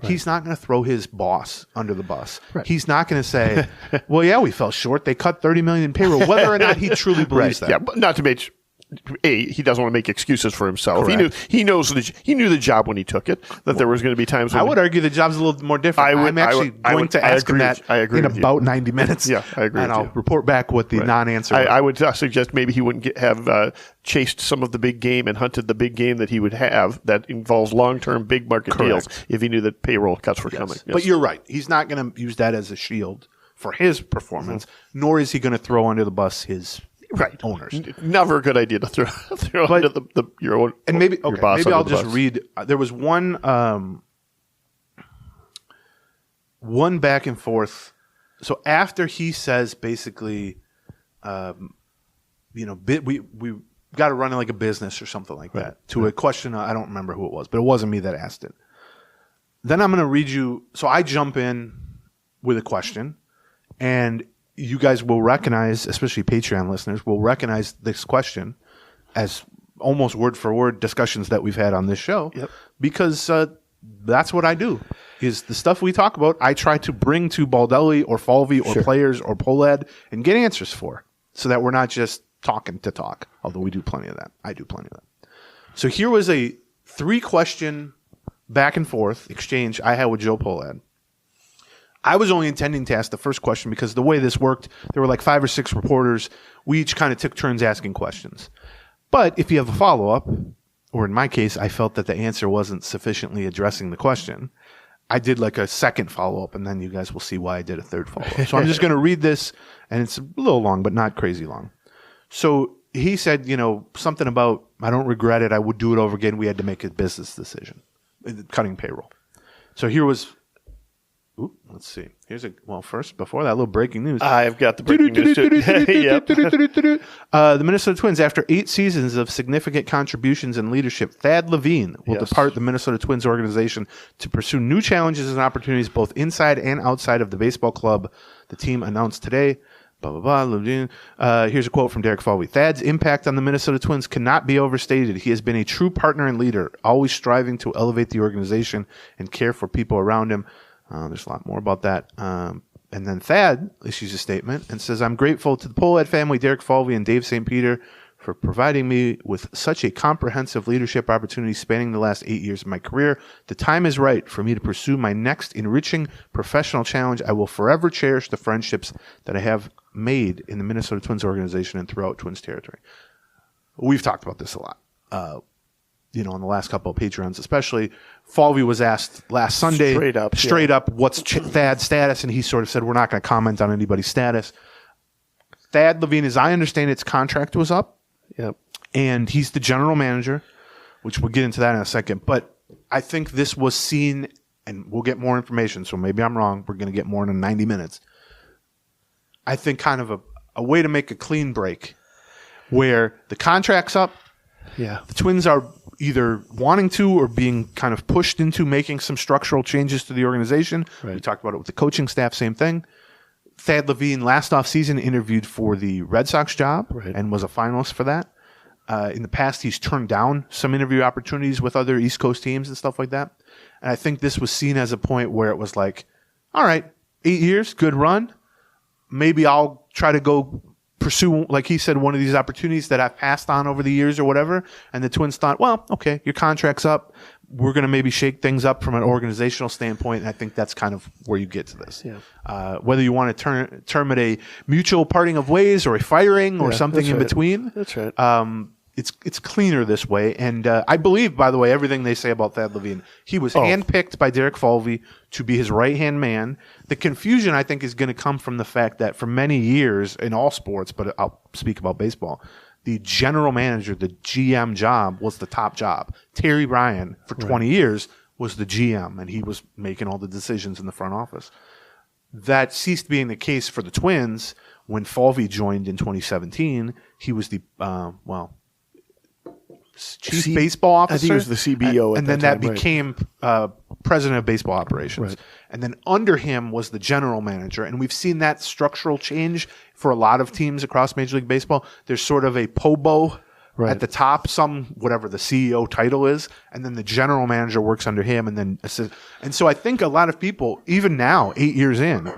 Right. He's not going to throw his boss under the bus. Right. He's not going to say, well, yeah, we fell short. They cut $30 million in payroll, whether or not he truly believes that. Yeah, but not to make he doesn't want to make excuses for himself. Correct. He knew the job when he took it, that there was going to be times when... I would argue the job's a little more different. I'm actually going to ask him that in about 90 minutes. Yeah, I agree. And I'll report back what the non-answer was. I would suggest maybe he wouldn't have chased some of the big game and hunted the big game that he would have that involves long-term big market deals if he knew that payroll cuts were coming. Yes. But you're right. He's not going to use that as a shield for his performance, nor is he going to throw under the bus his... owners. Never a good idea to throw under your own. And maybe your boss. Maybe I'll just read. There was one back and forth. So after he says basically, we got to run it like a business or something like that. To a question, I don't remember who it was, but it wasn't me that asked it. Then I'm going to read you. So I jump in with a question, and you guys will recognize, especially Patreon listeners, will recognize this question as almost word for word discussions that we've had on this show. Yep. Because that's what I do. Is the stuff we talk about, I try to bring to Baldelli or Falvey or players or Pohlad and get answers for, so that we're not just talking to talk. Although we do plenty of that. I do plenty of that. So here was a 3-question back and forth exchange I had with Joe Pohlad. I was only intending to ask the first question because the way this worked, there were like 5 or 6 reporters. We each kind of took turns asking questions. But if you have a follow-up, or in my case, I felt that the answer wasn't sufficiently addressing the question, I did like a second follow-up, and then you guys will see why I did a third follow-up. So I'm just going to read this, and it's a little long, but not crazy long. So he said, something about, I don't regret it, I would do it over again. We had to make a business decision, cutting payroll. So here was... let's see. First, before that, a little breaking news. I've got the breaking news too. The Minnesota Twins, after 8 seasons of significant contributions and leadership, Thad Levine will depart the Minnesota Twins organization to pursue new challenges and opportunities both inside and outside of the baseball club. The team announced today. Blah, blah, blah. Here's a quote from Derek Falvey. Thad's impact on the Minnesota Twins cannot be overstated. He has been a true partner and leader, always striving to elevate the organization and care for people around him. There's a lot more about that. And then Thad issues a statement and says, I'm grateful to the Pohlad family, Derek Falvey, and Dave St. Peter for providing me with such a comprehensive leadership opportunity spanning the last 8 years of my career. The time is right for me to pursue my next enriching professional challenge. I will forever cherish the friendships that I have made in the Minnesota Twins organization and throughout Twins territory. We've talked about this a lot. On the last couple of Patreons, especially, Falvey was asked last Sunday, straight up, what's Thad's status? And he sort of said, we're not going to comment on anybody's status. Thad Levine, as I understand it, his contract was up. Yep. And he's the general manager. which we'll get into that in a second. But I think this was seen, and we'll get more information, so maybe I'm wrong. We're going to get more in 90 minutes. I think kind of a way to make a clean break where the contract's up. Yeah. The Twins are either wanting to or being kind of pushed into making some structural changes to the organization. Right. We talked about it with the coaching staff, same thing. Thad Levine last offseason interviewed for the Red Sox job and was a finalist for that. In the past, he's turned down some interview opportunities with other East Coast teams and stuff like that. And I think this was seen as a point where it was like, all right, 8 years, good run. Maybe I'll try to go pursue, like he said, one of these opportunities that I've passed on over the years or whatever. And the Twins thought, well, okay, your contract's up. We're going to maybe shake things up from an organizational standpoint. And I think that's kind of where you get to this. Yeah. Whether you want to term it a mutual parting of ways or a firing or something in between. That's right. It's cleaner this way. And I believe, by the way, everything they say about Thad Levine. He was handpicked by Derek Falvey to be his right-hand man. The confusion, I think, is going to come from the fact that for many years in all sports, but I'll speak about baseball, the general manager, the GM job, was the top job. Terry Ryan, for 20 years, was the GM, and he was making all the decisions in the front office. That ceased being the case for the Twins when Falvey joined in 2017. He was the, chief baseball officer. I think he was the CBO and then that became president of baseball operations. Right. And then under him was the general manager. And we've seen that structural change for a lot of teams across Major League Baseball. There's sort of a POBO at the top, whatever the CEO title is, and then the general manager works under him and then assist. And so I think a lot of people, even now, 8 years in,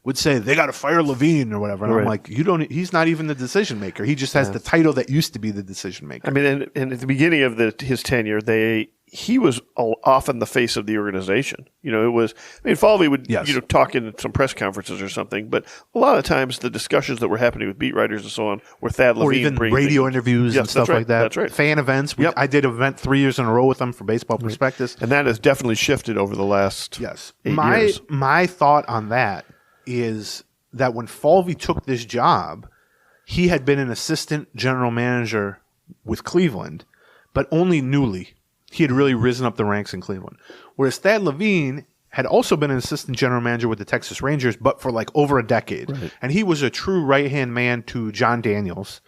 would say they got to fire Levine or whatever. And I'm like, he's not even the decision maker. He just has the title that used to be the decision maker. I mean, and at the beginning of his tenure, he was often the face of the organization. It was, Falvey would, talk in some press conferences or something, but a lot of times the discussions that were happening with beat writers and so on were Thad Levine. Or even radio interviews and stuff like that. That's right. Fan events. I did an event 3 years in a row with them for Baseball Prospectus. And that has definitely shifted over the last 8 years. My thought on that is that when Falvey took this job, he had been an assistant general manager with Cleveland, but only newly. He had really risen up the ranks in Cleveland. Whereas Thad Levine had also been an assistant general manager with the Texas Rangers, but for like over a decade. Right. And he was a true right-hand man to John Daniels.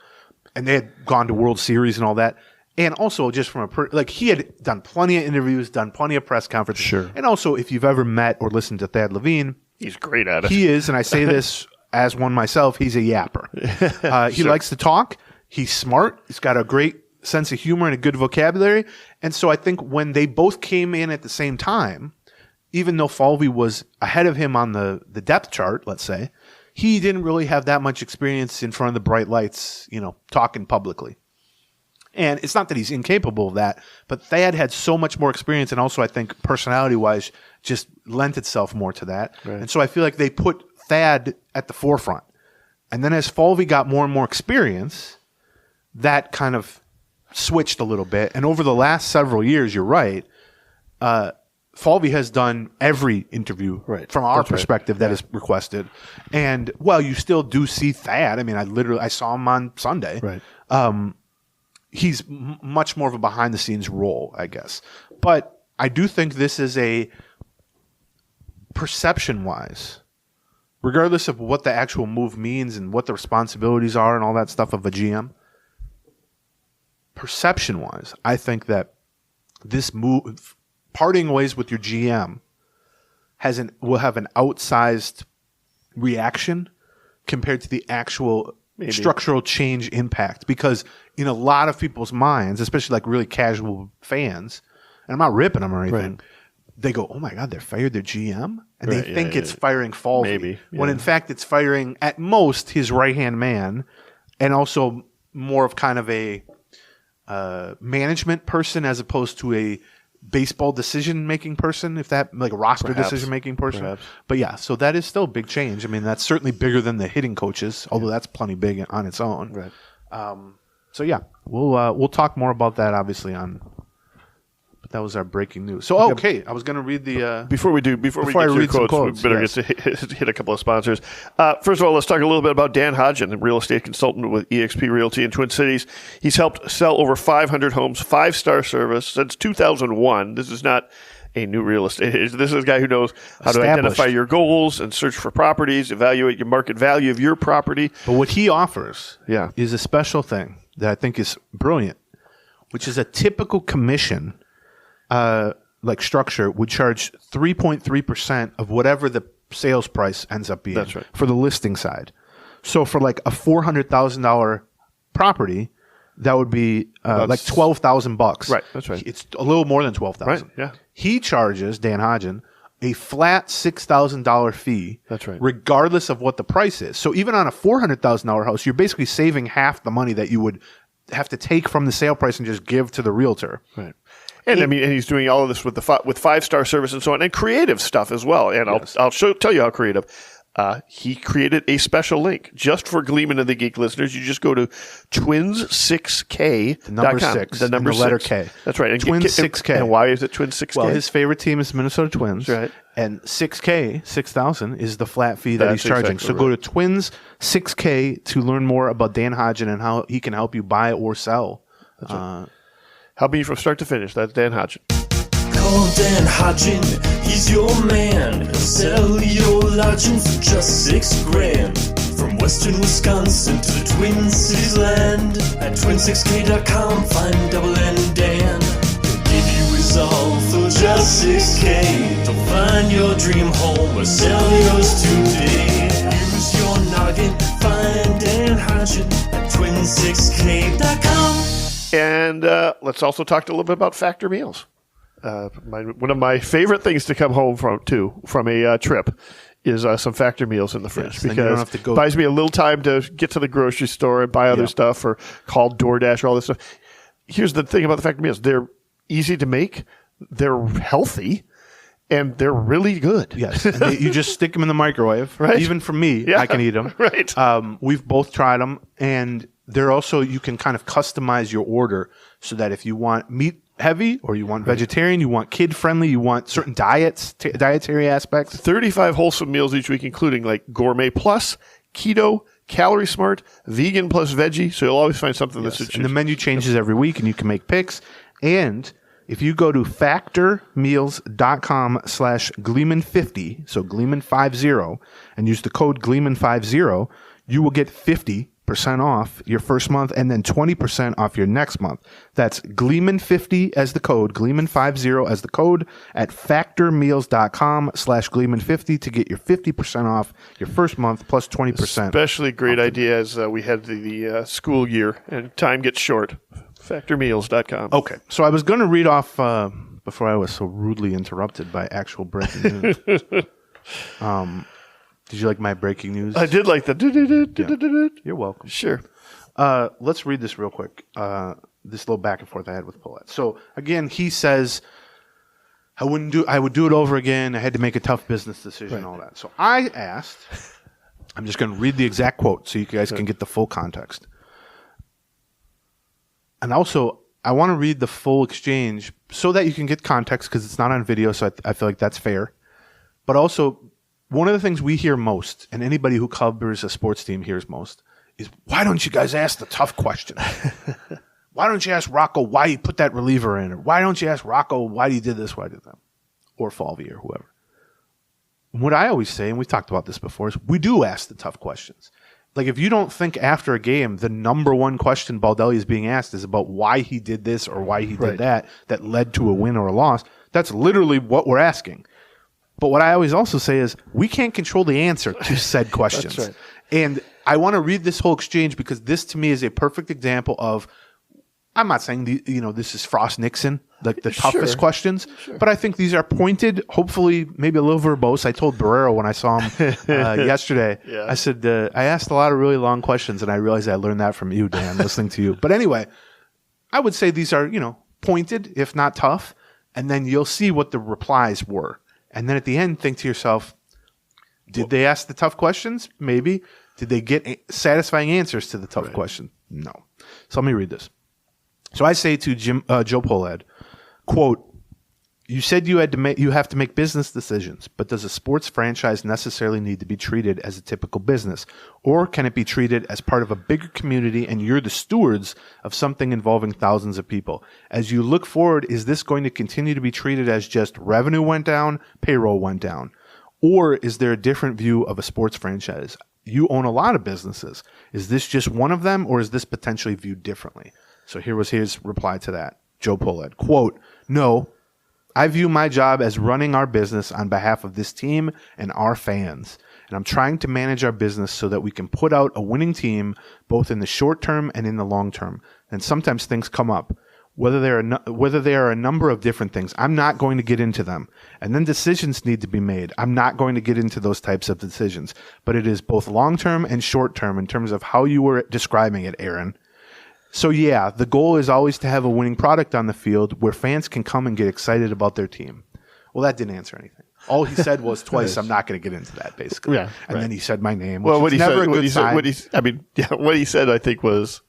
And they had gone to World Series and all that. And also just from he had done plenty of interviews, done plenty of press conferences. Sure. And also, if you've ever met or listened to Thad Levine, he's great at it. He is, and I say this as one myself, he's a yapper. He likes to talk. He's smart. He's got a great sense of humor and a good vocabulary. And so I think when they both came in at the same time, even though Falvey was ahead of him on the depth chart, let's say, he didn't really have that much experience in front of the bright lights, talking publicly. And it's not that he's incapable of that, but Thad had so much more experience, and also I think personality-wise just lent itself more to that. Right. And so I feel like they put Thad at the forefront. And then as Falvey got more and more experience, that kind of switched a little bit. And over the last several years, you're right, Falvey has done every interview from our perspective that is requested. And, you still do see Thad. I mean, I saw him on Sunday. Right. He's much more of a behind-the-scenes role, I guess. But I do think this is a perception-wise, regardless of what the actual move means and what the responsibilities are and all that stuff of a GM, perception-wise, I think that this move, parting ways with your GM, will have an outsized reaction compared to the actual structural change impact, because in a lot of people's minds, especially like really casual fans, and I'm not ripping them or anything, they go, oh my God, they fired their GM? And they think it's firing Falvey. When in fact it's firing at most his right-hand man, and also more of kind of a management person as opposed to a baseball decision-making person, if that, like a roster decision-making person. Perhaps. But so that is still a big change. I mean, that's certainly bigger than the hitting coaches, although that's plenty big on its own. Right. We'll talk more about that obviously but That was our breaking news. So, okay, I was going to read the... Before we get to your quotes, we better get to hit a couple of sponsors. First of all, let's talk a little bit about Dan Hodgen, a real estate consultant with eXp Realty in Twin Cities. He's helped sell over 500 homes, 5-star service since 2001. This is not a new real estate. This is a guy who knows how to identify your goals and search for properties, evaluate your market value of your property. But what he offers is a special thing that I think is brilliant, which is a typical commission like structure would charge 3.3% of whatever the sales price ends up being. That's right. For the listing side. So for like a $400,000 property, that would be like $12,000. Right, that's right. It's a little more than $12,000. Right, yeah. He charges, Dan Hodgen, a flat $6,000 fee. That's right. Regardless of what the price is. So even on a $400,000 house, you're basically saving half the money that you would have to take from the sale price and just give to the realtor. Right. And and he's doing all of this with 5-star service and so on, and creative stuff as well. And I'll tell you how creative. He created a special link just for Gleeman and the Geek listeners. You just go to twins6k.com. The number 6. The number and the letter 6. K. That's right. And Twins6K. And why is it Twins6K? Well, his favorite team is Minnesota Twins. Right. And 6K, 6,000, is the flat fee that he's charging. Exactly so go to Twins6K to learn more about Dan Hodgen and how he can help you buy or sell. That's right. Helping you from start to finish. That's Dan Hodgen. Call Dan Hodgen, he's your man. He'll sell your lodging for just $6,000. From western Wisconsin to the Twin Cities land. At twin6k.com, find Double N Dan. He'll give you his all for just $6,000. To find your dream home or sell yours today. Use your noggin, find Dan Hodgen at twin6k.com. And let's also talk a little bit about Factor Meals. One of my favorite things to come home from a trip is some Factor Meals in the fridge, because it buys me a little time to get to the grocery store and buy other stuff or call DoorDash or all this stuff. Here's the thing about the Factor Meals. They're easy to make. They're healthy. And they're really good. Yes. And you just stick them in the microwave. Right. Even for me, I can eat them. Right. We've both tried them. And they're also, you can kind of customize your order so that if you want meat heavy or you want vegetarian, you want kid friendly, you want certain dietary aspects. 35 wholesome meals each week, including like Gourmet Plus, Keto, Calorie Smart, Vegan plus Veggie. So you'll always find something that's... And the menu changes every week and you can make picks. And if you go to factormeals.com/Gleeman50, so Gleeman50, and use the code Gleeman50, you will get 50% off your first month and then 20% off your next month. That's Gleeman50 as the code, Gleeman50 as the code at factormeals.com/Gleeman50 to get your 50% off your first month plus 20%. Especially great idea as we had the school year and time gets short. Factormeals.com. Okay. So I was going to read off before I was so rudely interrupted by actual breaking news. Did you like my breaking news? I did like that. Yeah. You're welcome. Sure. Let's read this real quick. This little back and forth I had with Pohlad. So again, he says, I would do it over again. I had to make a tough business decision and all that. So I asked, I'm just going to read the exact quote so you guys can get the full context. And also, I want to read the full exchange so that you can get context because it's not on video, so I feel like that's fair. But also, one of the things we hear most, and anybody who covers a sports team hears most, is why don't you guys ask the tough questions? Why don't you ask Rocco why he put that reliever in? Or why don't you ask Rocco why he did this, why he did that? Or Falvey or whoever. And what I always say, and we've talked about this before, is we do ask the tough questions. Like, if you don't think after a game, the number one question Baldelli is being asked is about why he did this or why he did that led to a win or a loss, that's literally what we're asking. But what I always also say is we can't control the answer to said questions. That's right. And I want to read this whole exchange because this, to me, is a perfect example of, I'm not saying this is Frost Nixon, like the toughest questions, but I think these are pointed, hopefully maybe a little verbose. I told Barrero when I saw him yesterday, I said, I asked a lot of really long questions and I realized I learned that from you, Dan, listening to you. But anyway, I would say these are, pointed, if not tough, and then you'll see what the replies were. And then at the end, think to yourself, did they ask the tough questions? Maybe. Did they get satisfying answers to the tough question? No. So let me read this. So I say to Joe Pohlad, quote, You said you have to make business decisions, but does a sports franchise necessarily need to be treated as a typical business? Or can it be treated as part of a bigger community and you're the stewards of something involving thousands of people? As you look forward, is this going to continue to be treated as just revenue went down, payroll went down? Or is there a different view of a sports franchise? You own a lot of businesses. Is this just one of them, or is this potentially viewed differently? So here was his reply to that. Joe Pohlad, quote, "No, I view my job as running our business on behalf of this team and our fans. And I'm trying to manage our business so that we can put out a winning team both in the short term and in the long term. And sometimes things come up, whether they are a number of different things. I'm not going to get into them. And then decisions need to be made. I'm not going to get into those types of decisions. But it is both long term and short term in terms of how you were describing it, Aaron. So yeah, the goal is always to have a winning product on the field where fans can come and get excited about their team." Well, that didn't answer anything. All he said was twice, "I'm not going to get into that," basically. Yeah, and then he said my name. Well, what he never said, a good sign. what he said, I think was,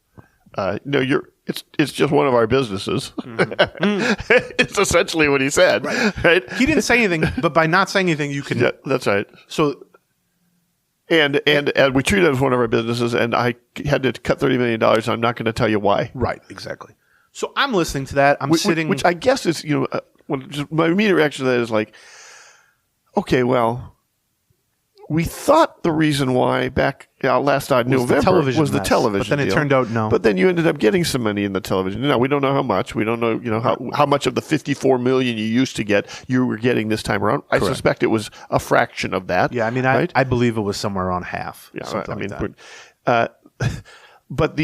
"No, it's just one of our businesses." Mm-hmm. It's essentially what he said, right? He didn't say anything, but by not saying anything, you can. Yeah, that's right. So. And we treat it as one of our businesses, and I had to cut $30 million. I'm not going to tell you why. Right, exactly. So I'm listening to that. Which I guess is, my immediate reaction to that is like, okay, well, we thought the reason why back last November was the television but then it deal. turned out no. But then you ended up getting some money in the television. Now we don't know how much. We don't know, how much of the $54 million you used to get you were getting this time around. I suspect it was a fraction of that. Yeah, I mean, right? I believe it was somewhere around half. Yeah, I mean, that. but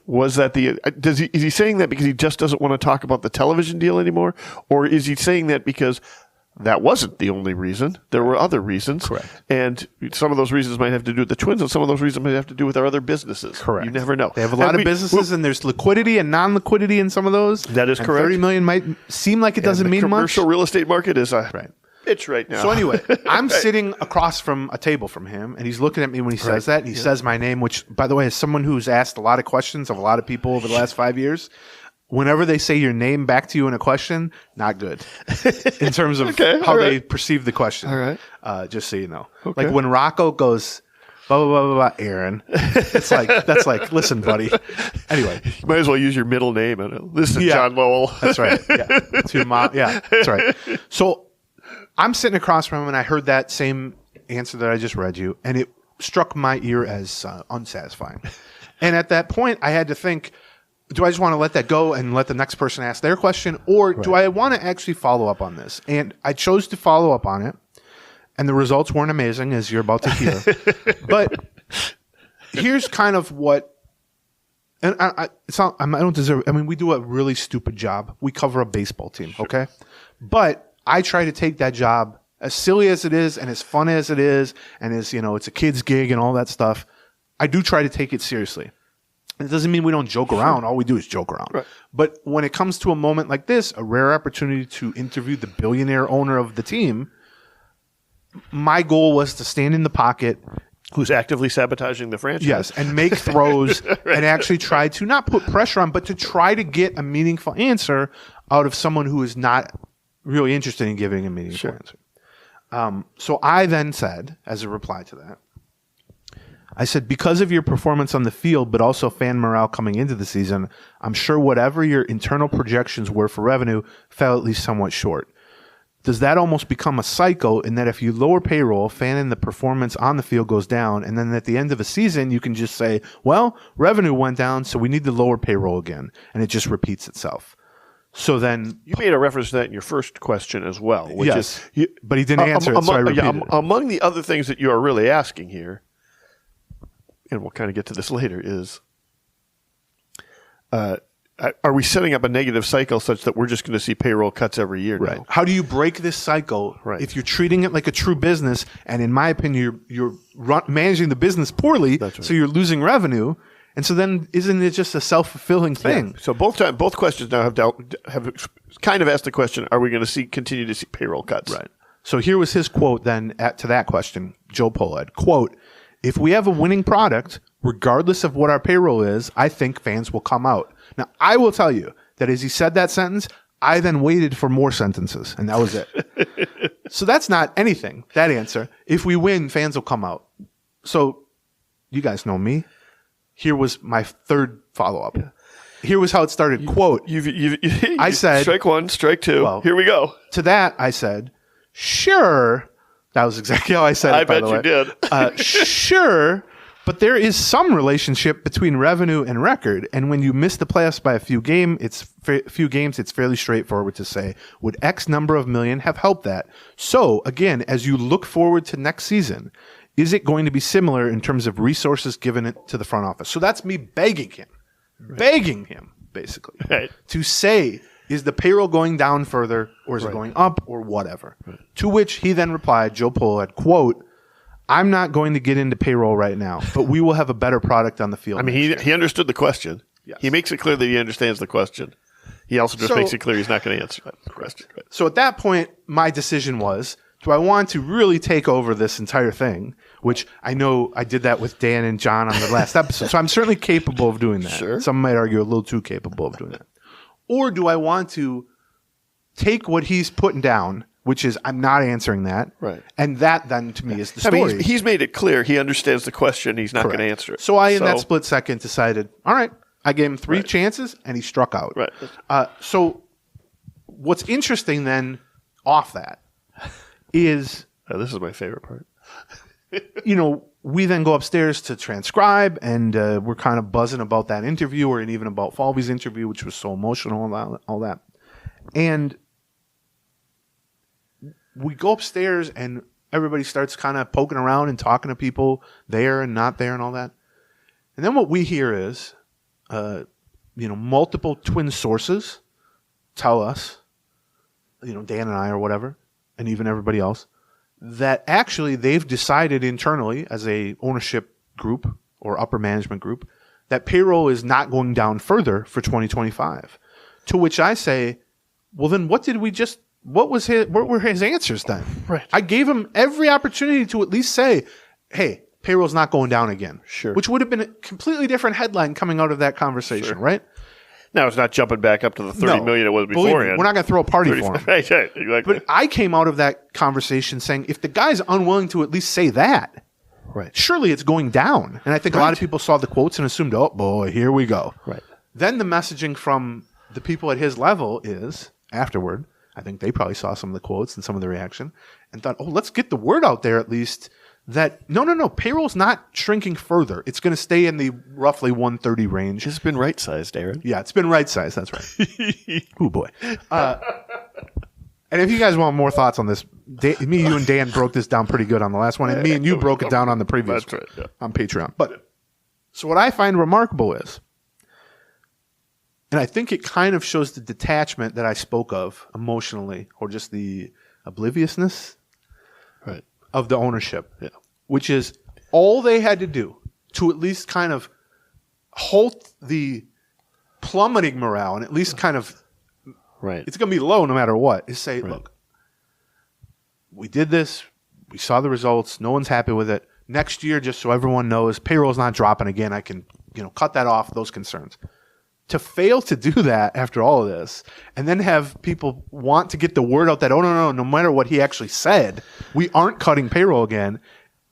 was that is he saying that because he just doesn't want to talk about the television deal anymore, or is he saying that because that wasn't the only reason? There were other reasons. Correct. And some of those reasons might have to do with the Twins, and some of those reasons might have to do with our other businesses. Correct. You never know. They have a lot of businesses, and there's liquidity and non-liquidity in some of those. That is correct. $30 million might seem like it doesn't mean much. The commercial real estate market is a bitch right now. So anyway, I'm sitting across from a table from him, and he's looking at me when he says that. And he says my name, which, by the way, as someone who's asked a lot of questions of a lot of people over the last 5 years, whenever they say your name back to you in a question, not good in terms of how they perceive the question. All right. Just so you know. Okay. Like when Rocco goes, blah, blah, blah, blah, blah, Aaron, it's like, that's like, listen, buddy. Anyway. You might as well use your middle name. This is John Lowell. That's right. Yeah. To your mom. Yeah, that's right. So I'm sitting across from him, and I heard that same answer that I just read you, and it struck my ear as unsatisfying. And at that point, I had to think, do I just want to let that go and let the next person ask their question, or do I want to actually follow up on this? And I chose to follow up on it, and the results weren't amazing, as you're about to hear. But here's kind of what, and I don't deserve. I mean, we do a really stupid job. We cover a baseball team, okay? But I try to take that job, as silly as it is, and as fun as it is, and as it's a kid's gig and all that stuff. I do try to take it seriously. It doesn't mean we don't joke around. All we do is joke around. Right. But when it comes to a moment like this, a rare opportunity to interview the billionaire owner of the team, my goal was to stand in the pocket. Who's actively sabotaging the franchise. Yes, and make throws and actually try to not put pressure on, but to try to get a meaningful answer out of someone who is not really interested in giving a meaningful answer. So I then said, as a reply to that, I said, because of your performance on the field, but also fan morale coming into the season, I'm sure whatever your internal projections were for revenue fell at least somewhat short. Does that almost become a cycle in that if you lower payroll, fan and the performance on the field goes down, and then at the end of a season, you can just say, well, revenue went down, so we need to lower payroll again, and it just repeats itself. So then you made a reference to that in your first question as well, which is, but he didn't answer it, so I repeated it. Among the other things that you are really asking here, and we'll kind of get to this later, is are we setting up a negative cycle such that we're just going to see payroll cuts every year now? How do you break this cycle if you're treating it like a true business, and in my opinion, you're managing the business poorly, so you're losing revenue, and so then isn't it just a self-fulfilling thing? Yeah. So both questions now have kind of asked the question, are we going to continue to see payroll cuts? Right. So here was his quote then to that question, Joe Pohlad, quote, if we have a winning product, regardless of what our payroll is, I think fans will come out. Now, I will tell you, that as he said that sentence, I then waited for more sentences, and that was it. So that's not anything, that answer. If we win, fans will come out. So you guys know me. Here was my third follow-up. Yeah. Here was how it started. Quote, I said, strike one, strike two. Well, here we go. To that, I said, sure. That was exactly how I said it, by the way. I bet you did. Sure. But there is some relationship between revenue and record, and when you miss the playoffs by a few games, it's fairly straightforward to say, would X number of million have helped that? So, again, as you look forward to next season, is it going to be similar in terms of resources given it to the front office? So that's me begging him, basically, to say, is the payroll going down further, or is it going up, or whatever? Right. To which he then replied, Joe Pohlad, quote, I'm not going to get into payroll right now, but we will have a better product on the field. I mean, he understood the question. Yes. He makes it clear that he understands the question. He also just makes it clear he's not going to answer that question. Right. So at that point, my decision was, do I want to really take over this entire thing, which I know I did that with Dan and John on the last episode. So I'm certainly capable of doing that. Sure. Some might argue a little too capable of doing that. Or do I want to take what he's putting down, which is I'm not answering that. Right. And that then to me is the story. I mean, he's made it clear he understands the question. He's not going to answer it. So I, in that split second, decided, all right, I gave him 3 chances and he struck out. Right. So what's interesting then off that is... this is my favorite part. We then go upstairs to transcribe, and we're kind of buzzing about that interview, or even about Falvey's interview, which was so emotional and all that. And we go upstairs, and everybody starts kind of poking around and talking to people there and not there and all that. And then what we hear is, multiple twin sources tell us, Dan and I or whatever, and even everybody else, that actually they've decided internally as a ownership group or upper management group that payroll is not going down further for 2025. To which I say, well, then what were his answers then? Right. I gave him every opportunity to at least say, hey, payroll's not going down again. Sure. Which would have been a completely different headline coming out of that conversation, right? Now it's not jumping back up to the 30 million it was beforehand. We're not going to throw a party for him. Right, exactly. But I came out of that conversation saying, if the guy's unwilling to at least say that, surely it's going down. And I think a lot of people saw the quotes and assumed, oh boy, here we go. Right. Then the messaging from the people at his level is, afterward, I think they probably saw some of the quotes and some of the reaction and thought, oh, let's get the word out there at least that no, payroll's not shrinking further. It's going to stay in the roughly 130 range. It's been right-sized, Aaron. Yeah, it's been right-sized. That's right. Oh, boy. And if you guys want more thoughts on this, me, you, and Dan broke this down pretty good on the last one, and me and you broke it down on the previous one on Patreon. But so what I find remarkable is, and I think it kind of shows the detachment that I spoke of emotionally, or just the obliviousness of the ownership, which is all they had to do to at least kind of halt the plummeting morale and at least kind of, it's going to be low no matter what, is say, look, we did this, we saw the results, no one's happy with it. Next year, just so everyone knows, payroll's not dropping again. I can, cut that off, those concerns. To fail to do that after all of this, and then have people want to get the word out that, no matter what he actually said, we aren't cutting payroll again,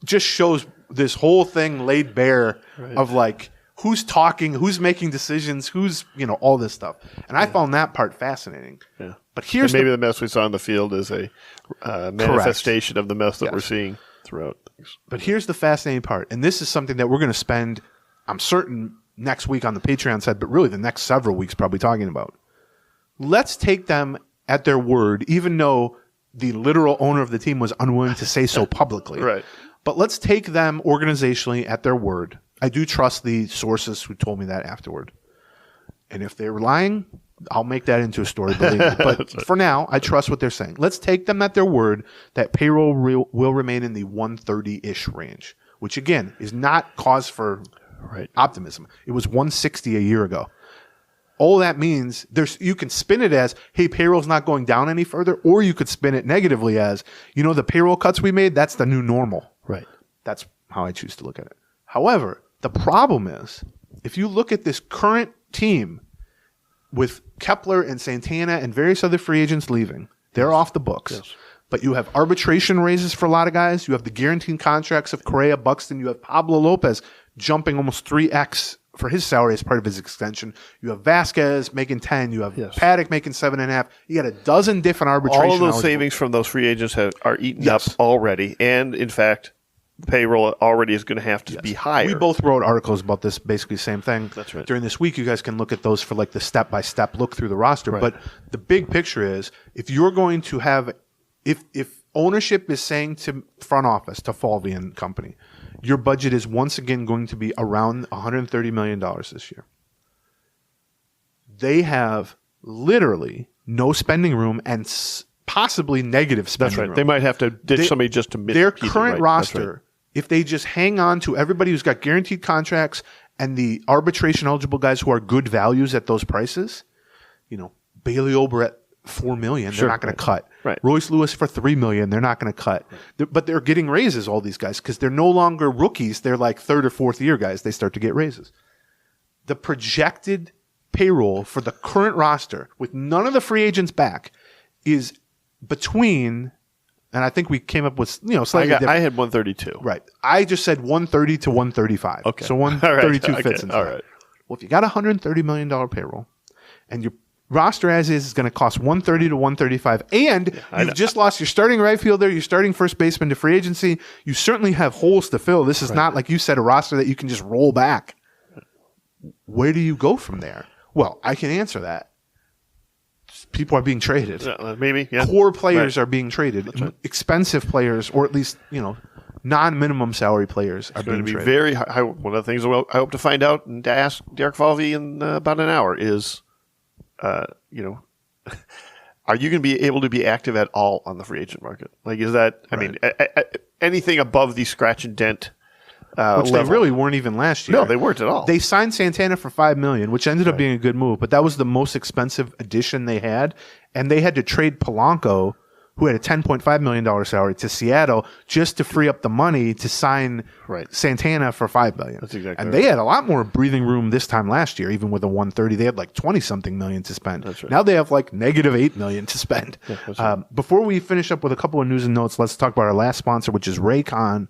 just shows this whole thing laid bare of like, who's talking, who's making decisions, who's, all this stuff. And I found that part fascinating. Yeah. But here's maybe the mess we saw on the field is a manifestation of the mess that we're seeing throughout things. But here's the fascinating part, and this is something that we're going to spend, I'm certain, next week on the Patreon side, but really the next several weeks probably talking about. Let's take them at their word, even though the literal owner of the team was unwilling to say so publicly. Right. But let's take them organizationally at their word. I do trust the sources who told me that afterward. And if they're lying, I'll make that into a story, believe me. But for now, I trust what they're saying. Let's take them at their word that payroll will remain in the 130-ish range, which again is not cause for optimism. It was 160 a year ago. All that means you can spin it as, hey, payroll's not going down any further, or you could spin it negatively as, the payroll cuts we made, that's the new normal. Right. That's how I choose to look at it. However, the problem is, if you look at this current team, with Kepler and Santana and various other free agents leaving, they're off the books. Yes. But you have arbitration raises for a lot of guys. You have the guaranteed contracts of Correa, Buxton. You have Pablo Lopez jumping almost 3x for his salary as part of his extension. You have Vasquez making 10. You have Paddock making 7.5. You got a dozen different arbitration. All of those savings from those free agents are eaten up already. And in fact, the payroll already is going to have to be higher. We both wrote articles about this, basically the same thing. That's right. During this week, you guys can look at those for like the step-by-step look through the roster. Right. But the big picture is, if you're going to have, if ownership is saying to front office, to Falvey and company, your budget is once again going to be around $130 million this year. They have literally no spending room and possibly negative spending That's right. room. They might have to ditch somebody just to their current roster. If they just hang on to everybody who's got guaranteed contracts and the arbitration eligible guys who are good values at those prices, Bailey Ober at $4 million, they're not going to cut. Right. Royce Lewis for $3 million, they're not going to cut. But they're getting raises, all these guys, because they're no longer rookies. They're like third or fourth year guys. They start to get raises. The projected payroll for the current roster, with none of the free agents back, is between, and I think we came up with slightly different. I had 132. Right. I just said 130 to 135. Okay. So 132 right. fits in. All right. Well, if you got a $130 million payroll and your roster as is going to cost 130 to 135, and you've just lost your starting right fielder, your starting first baseman to free agency, you certainly have holes to fill. This is not, like you said, a roster that you can just roll back. Where do you go from there? Well, I can answer that. People are being traded. Maybe. Yeah. Core players are being traded. Expensive players, or at least, non-minimum salary players are being traded. It's going to be very high. One of the things I hope to find out and to ask Derek Falvey in about an hour is, are you going to be able to be active at all on the free agent market? Like, is that, I mean, anything above the scratch and dent which level. They really weren't even last year. No, they weren't at all. They signed Santana for $5 million, which ended up being a good move, but that was the most expensive addition they had, and they had to trade Polanco, who had a $10.5 million salary, to Seattle just to free up the money to sign Santana for $5 million. That's exactly and they had a lot more breathing room this time last year, even with a 130. They had like 20-something million to spend. That's right. Now they have like negative $8 million to spend. Yeah, before we finish up with a couple of news and notes, let's talk about our last sponsor, which is Raycon.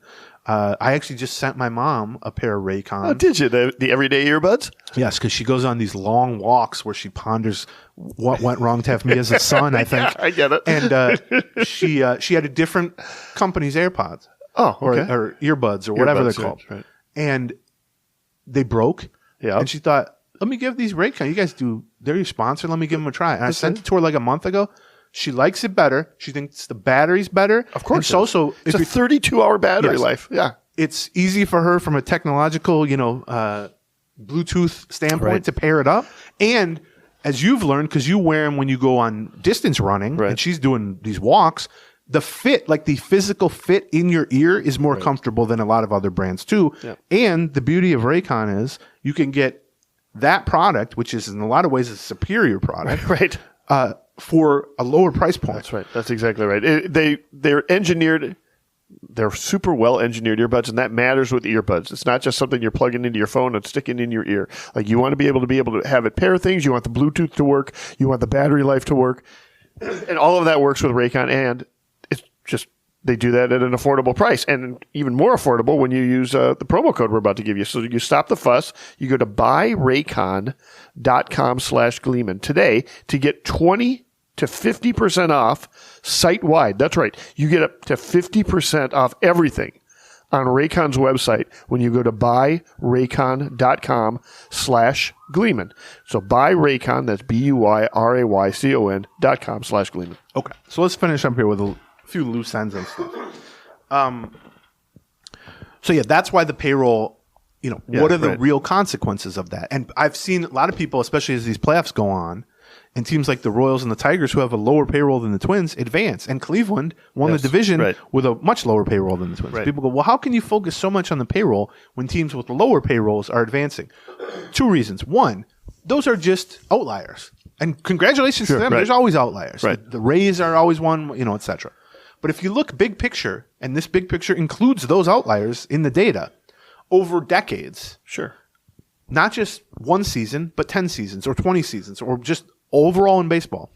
I actually just sent my mom a pair of Raycon. Oh, did you? The everyday earbuds? Yes, because she goes on these long walks where she ponders what went wrong to have me as a son, I think. Yeah, I get it. And she had a different company's AirPods. Oh, okay. Or earbuds or whatever they're called. Right. And they broke. Yeah. And she thought, let me give these Raycon. You guys they're your sponsor. Let me give them a try. And I sent it to her like a month ago. She likes it better. She thinks the battery's better. Of course. And it's a 32-hour battery life. Yeah. It's easy for her from a technological, Bluetooth standpoint to pair it up. And as you've learned, because you wear them when you go on distance running, and she's doing these walks, the fit, like the physical fit in your ear, is more comfortable than a lot of other brands too. Yep. And the beauty of Raycon is you can get that product, which is in a lot of ways a superior product, for a lower price point. That's right. That's exactly right. They're engineered. They're super well engineered earbuds, and that matters with earbuds. It's not just something you're plugging into your phone and sticking in your ear. Like, you want to be able to have it pair things. You want the Bluetooth to work. You want the battery life to work, and all of that works with Raycon. And it's just they do that at an affordable price, and even more affordable when you use the promo code we're about to give you. So you stop the fuss. You go to buyraycon.com/Gleeman today to get 20 to 50% off site-wide. That's right. You get up to 50% off everything on Raycon's website when you go to buyraycon.com/Gleeman. So buyraycon, that's BUYRAYCON.com/Gleeman. Okay. So let's finish up here with a few loose ends and stuff. So yeah, that's why the payroll, what are the real consequences of that? And I've seen a lot of people, especially as these playoffs go on, and teams like the Royals and the Tigers, who have a lower payroll than the Twins, advance. And Cleveland won the division with a much lower payroll than the Twins. People go, well, how can you focus so much on the payroll when teams with lower payrolls are advancing? Two reasons. One, those are just outliers. And congratulations to them. There's always outliers. The Rays are always one, et cetera. But if you look big picture, and this big picture includes those outliers in the data, over decades, not just one season, but 10 seasons or 20 seasons or just overall in baseball,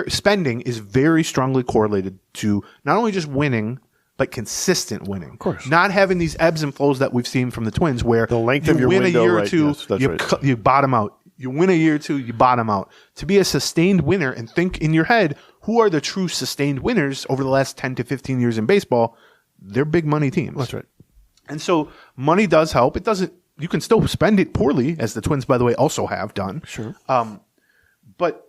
spending is very strongly correlated to not only just winning, but consistent winning. Of course. Not having these ebbs and flows that we've seen from the Twins where the length you of your win window, a year or right, two, yes, that's right. you bottom out. You win a year or two, you bottom out. To be a sustained winner and think in your head, who are the true sustained winners over the last 10 to 15 years in baseball? They're big money teams. That's right. And so money does help. You can still spend it poorly, as the Twins, by the way, also have done. Sure. But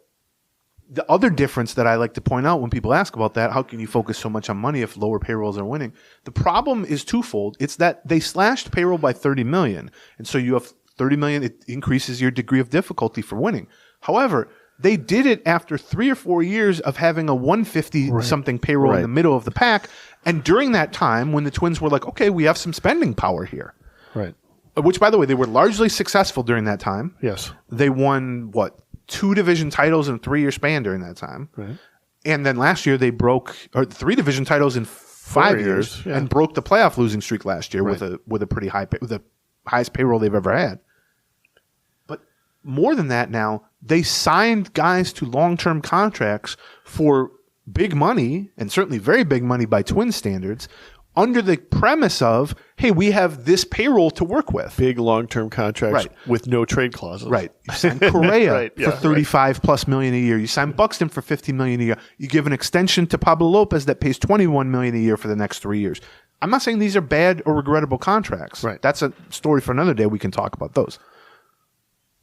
the other difference that I like to point out when people ask about that, how can you focus so much on money if lower payrolls are winning? The problem is twofold. It's that they slashed payroll by $30 million. And so you have $30 million, it increases your degree of difficulty for winning. However, they did it after 3 or 4 years of having a 150-something payroll in the middle of the pack. And during that time, when the Twins were like, okay, we have some spending power here. Right. Which, by the way, they were largely successful during that time. Yes. They won, 2 division titles in a 3-year span during that time. Right. And then last year they broke 3 division titles in 5 years and broke the playoff losing streak last year with a pretty high with the highest payroll they've ever had. But more than that now, they signed guys to long-term contracts for big money, and certainly very big money by Twin standards, under the premise of, hey, we have this payroll to work with. Big long-term contracts with no trade clauses. Right. You sign Correa for $35+ million a year. You sign Buxton for $50 million a year. You give an extension to Pablo Lopez that pays $21 million a year for the next 3 years. I'm not saying these are bad or regrettable contracts. Right. That's a story for another day. We can talk about those.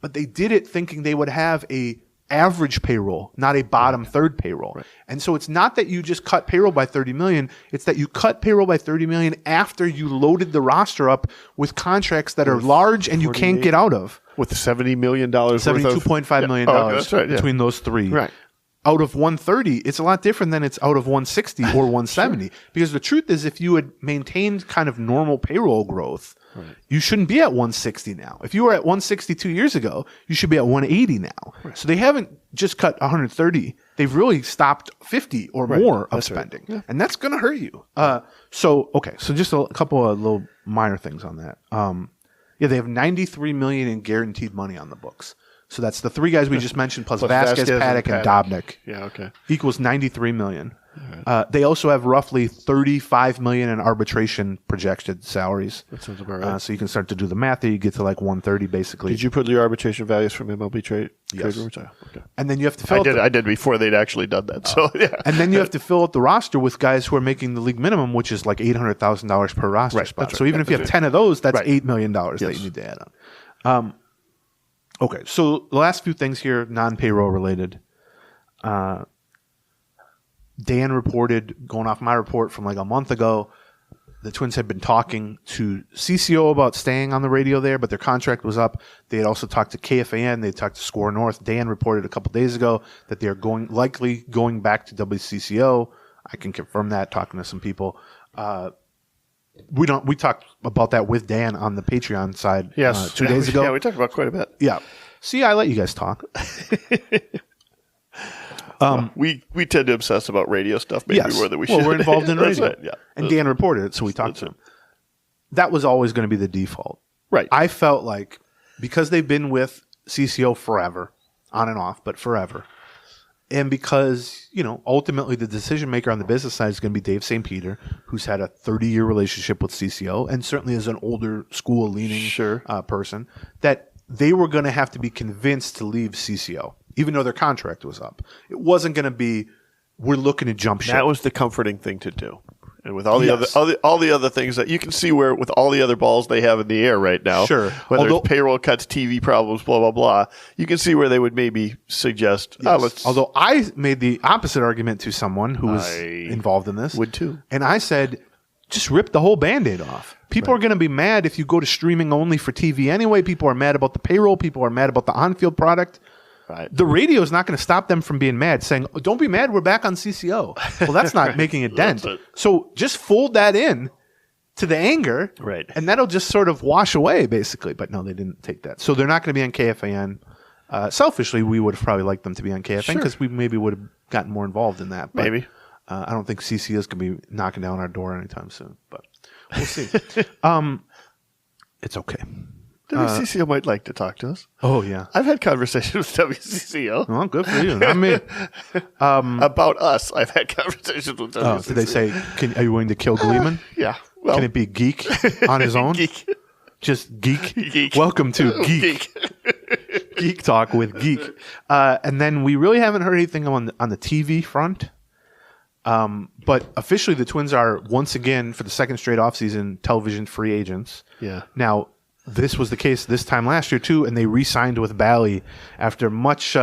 But they did it thinking they would have a average payroll, not a bottom third payroll. Right. And so it's not that you just cut payroll by $30 million. It's that you cut payroll by $30 million after you loaded the roster up with contracts that are large and you can't get out of. With $70 million worth of... $72.5 million between those three. Right. Out of 130, it's a lot different than it's out of 160 or 170. Because the truth is, if you had maintained kind of normal payroll growth, you shouldn't be at 160 now. If you were at 160 2 years ago, you should be at 180 now. Right. So they haven't just cut 130. They've really stopped 50 or more of spending. Right. Yeah. And that's going to hurt you. So just a couple of little minor things on that. They have $93 million in guaranteed money on the books. So that's the 3 guys we just mentioned, plus Vasquez, Paddock, and Dobnik. Yeah, okay. Equals $93 million. Right. They also have roughly $35 million in arbitration projected salaries. That sounds about right. So you can start to do the math there. You get to like 130 basically. Did you put your arbitration values from MLB trade? Yes. Okay. And then you have to fill I did before they'd actually done that. So yeah. And then you have to fill out the roster with guys who are making the league minimum, which is like $800,000 per roster spot. Right. So even if you have 10 of those, that's $8 million that you need to add on. Okay, so the last few things here, non-payroll related. Dan reported, going off my report from like a month ago, the Twins had been talking to CCO about staying on the radio there, but their contract was up. They had also talked to KFAN. They talked to Score North. Dan reported a couple days ago that they are likely going back to WCCO. I can confirm that, talking to some people. We talked about that with Dan on the Patreon side 2 days ago. Yeah, we talked about quite a bit. Yeah. See, I let you guys talk. We tend to obsess about radio stuff maybe more than we should. Well, we're involved in radio. Right, yeah. And Dan reported it, so we talked to him. That was always going to be the default. Right. I felt like because they've been with CCO forever, on and off, but forever, and because, ultimately the decision maker on the business side is going to be Dave St. Peter, who's had a 30-year relationship with CCO and certainly is an older school-leaning person, that they were going to have to be convinced to leave CCO, even though their contract was up. It wasn't going to be, we're looking to jump ship. That was the comforting thing to do. And with all the other things that you can see where with all the other balls they have in the air right now, whether it's payroll cuts, TV problems, blah, blah, blah, you can see where they would maybe suggest, although I made the opposite argument to someone who was involved in this. Would too. And I said, just rip the whole Band-Aid off. People are going to be mad if you go to streaming only for TV anyway. People are mad about the payroll. People are mad about the on-field product. Right. The radio is not going to stop them from being mad, saying, don't be mad, we're back on CCO. Well, that's not making a dent. So just fold that in to the anger, and that'll just sort of wash away, basically. But no, they didn't take that. So they're not going to be on KFAN. Selfishly, we would have probably liked them to be on KFAN because we maybe would have gotten more involved in that. But, maybe. I don't think CCO is going to be knocking down our door anytime soon, but we'll see. It's okay. WCCO might like to talk to us. Oh, yeah. I've had conversations with WCCO. Well, good for you. Not me. About us. I've had conversations with WCCO. Oh, did they say, are you willing to kill Gleeman? Yeah. Well, can it be Geek on his own? Geek. Just Geek? Geek. Welcome to Geek. Geek Talk with Geek. And then we really haven't heard anything on the TV front. But officially, the Twins are once again, for the second straight offseason, television free agents. Yeah. Now, this was the case this time last year, too, and they re-signed with Bally after much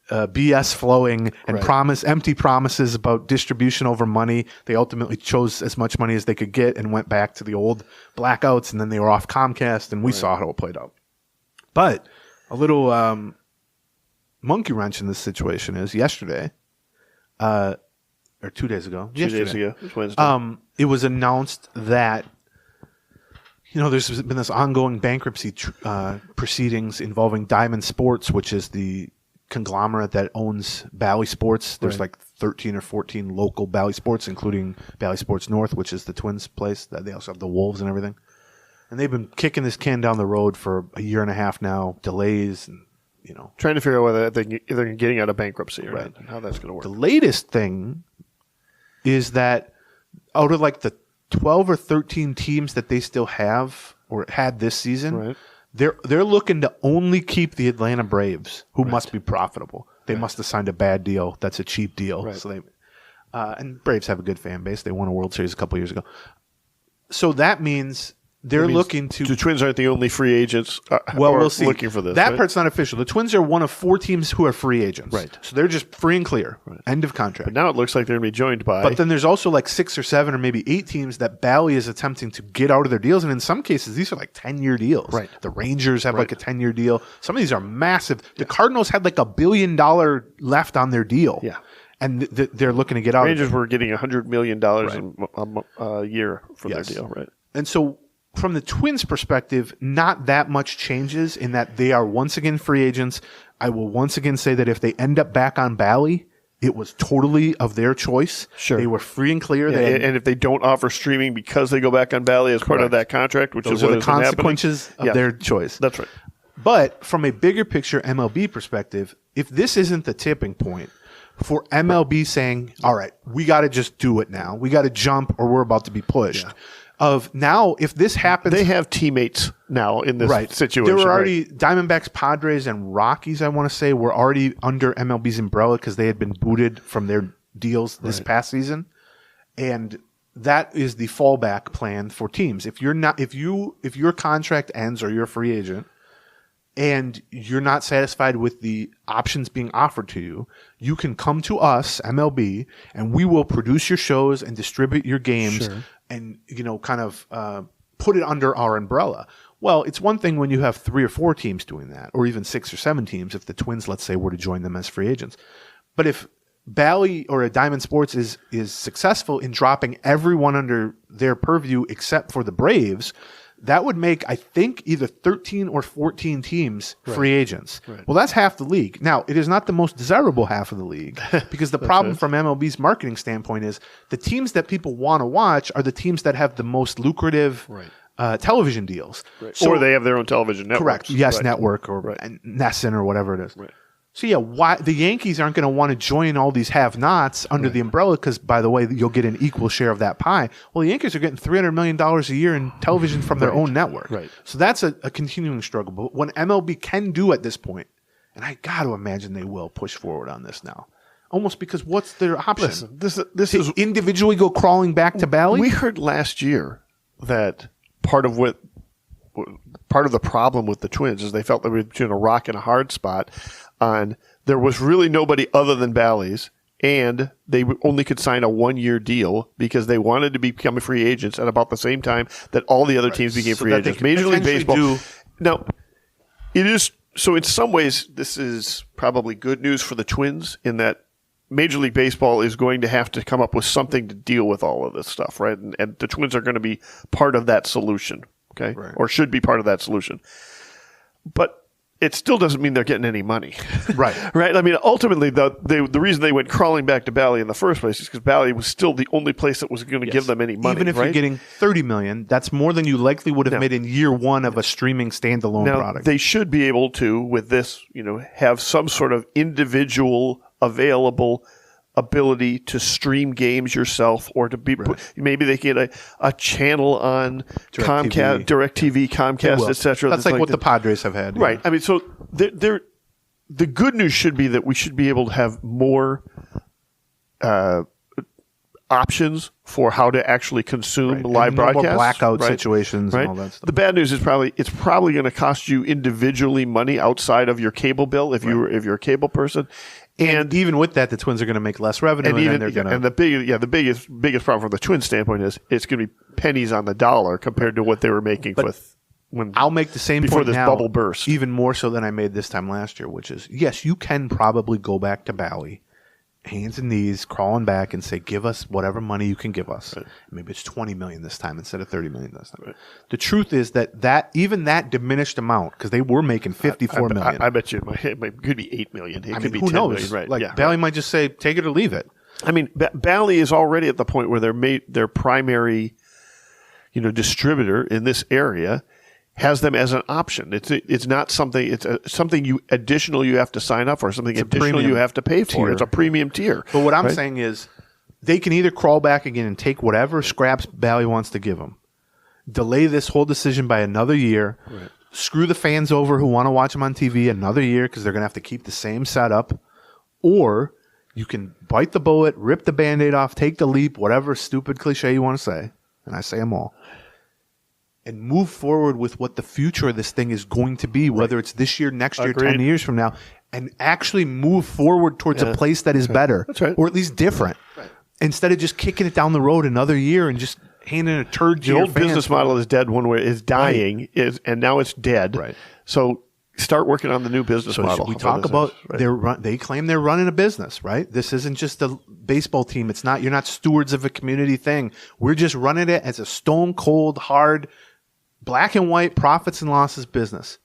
BS flowing and empty promises about distribution over money. They ultimately chose as much money as they could get and went back to the old blackouts, and then they were off Comcast, and we saw how it all played out. But a little monkey wrench in this situation is yesterday, or 2 days ago. 2 days ago. It was Wednesday. It was announced that there's been this ongoing bankruptcy proceedings involving Diamond Sports, which is the conglomerate that owns Bally Sports. There's like 13 or 14 local Bally Sports, including Bally Sports North, which is the Twins' place. They also have the Wolves and everything. And they've been kicking this can down the road for a year and a half now, delays and, trying to figure out whether they're getting out of bankruptcy or not, and how that's going to work. The latest thing is that out of like the 12 or 13 teams that they still have or had this season, they're looking to only keep the Atlanta Braves, who must be profitable. They must have signed a bad deal. That's a cheap deal. So they and Braves have a good fan base. They won a World Series a couple years ago. So that means they're looking to. The Twins aren't the only free agents. We'll see. Looking for this. That part's not official. The Twins are one of 4 teams who are free agents. Right. So they're just free and clear. End of contract. But now it looks like they're going to be joined by. But then there's also like 6 or 7 or maybe 8 teams that Bally is attempting to get out of their deals. And in some cases, these are like 10-year deals. Right. The Rangers have like a 10-year deal. Some of these are massive. The Cardinals had like $1 billion left on their deal. Yeah. And they're looking to get out. Rangers were getting $100 million a year for their deal. Right. And so from the Twins' perspective, not that much changes in that they are once again free agents. I will once again say that if they end up back on Bally, it was totally of their choice. Sure. They were free and clear. Yeah, and if they don't offer streaming because they go back on Bally as part of that contract, which those is are what the has been consequences happening. of their choice. That's right. But from a bigger picture MLB perspective, if this isn't the tipping point for MLB saying, all right, we got to just do it now. We got to jump or we're about to be pushed. Of now, if this happens, they have teammates now in this situation. There were already Diamondbacks, Padres, and Rockies. I want to say were already under MLB's umbrella because they had been booted from their deals this past season, and that is the fallback plan for teams. If your contract ends or you're a free agent, and you're not satisfied with the options being offered to you, you can come to us, MLB, and we will produce your shows and distribute your games and, kind of put it under our umbrella. Well, it's one thing when you have 3 or 4 teams doing that, or even 6 or 7 teams if the Twins, let's say, were to join them as free agents. But if Bally or a Diamond Sports is successful in dropping everyone under their purview except for the Braves, that would make, I think, either 13 or 14 teams free agents. Well, that's half the league. Now, it is not the most desirable half of the league because the problem from MLB's marketing standpoint is the teams that people want to watch are the teams that have the most lucrative television deals. So, or they have their own television network. Correct. Yes, network or NESN or whatever it is. So, why the Yankees aren't going to want to join all these have-nots under the umbrella because, by the way, you'll get an equal share of that pie. Well, the Yankees are getting $300 million a year in television from their own network. So that's a continuing struggle. But what MLB can do at this point, and I got to imagine they will push forward on this now, almost because what's their option? Listen, this is individually go crawling back to Bally? We heard last year that part of the problem with the Twins is they felt they were between a rock and a hard spot. There was really nobody other than Bally's, and they only could sign a 1-year deal because they wanted to become free agents at about the same time that all the other teams became free agents. Major League Baseball. Now, it is so. In some ways, this is probably good news for the Twins in that Major League Baseball is going to have to come up with something to deal with all of this stuff, right? And the Twins are going to be part of that solution, okay, or should be part of that solution. But it still doesn't mean they're getting any money. Right. Right? I mean, ultimately, the reason they went crawling back to Bally in the first place is because Bally was still the only place that was going to give them any money. Even if you're getting $30 million, that's more than you likely would have made in year one of a streaming standalone product. They should be able to, with this, have some sort of individual available ability to stream games yourself, or to be maybe they get a channel on Comcast, DirecTV, Comcast, etc. That's like what the Padres have had, right? I mean, so the good news should be that we should be able to have more options for how to actually consume live broadcasts, more blackout situations, and all that stuff. The bad news is it's probably going to cost you individually money outside of your cable bill if you're a cable person. And even with that, the Twins are going to make less revenue, and the biggest problem from the Twins standpoint is it's going to be pennies on the dollar compared to what they were making I'll make the same before point this now, bubble burst, even more so than I made this time last year, which is yes, you can probably go back to Bally, hands and knees, crawling back and say, give us whatever money you can give us. Right. Maybe it's $20 million this time instead of $30 million this time. Right. The truth is that even that diminished amount, because they were making $54 million. I bet you it could be $8 million. It could be who $10 knows? million. Right. Bally might just say, take it or leave it. I mean, Bally is already at the point where their primary, distributor in this area has them as an option. It's not something. It's something you have to sign up for. Something additional you have to pay for. Tier. It's a premium tier. But what I'm saying is, they can either crawl back again and take whatever scraps Bally wants to give them, delay this whole decision by another year, screw the fans over who want to watch them on TV another year because they're going to have to keep the same setup, or you can bite the bullet, rip the Band-Aid off, take the leap, whatever stupid cliche you want to say, and I say them all, and move forward with what the future of this thing is going to be, whether it's this year, next year, 10 years from now, and actually move forward towards a place that is better, or at least different, instead of just kicking it down the road another year and just handing a turd to your your old fans. business model is dead one way, is dying, and now it's dead. Right. So start working on the new business model. We talk about they claim they're running a business, right? This isn't just a baseball team. It's not, you're not stewards of a community thing. We're just running it as a stone cold, hard, black and white profits and losses business.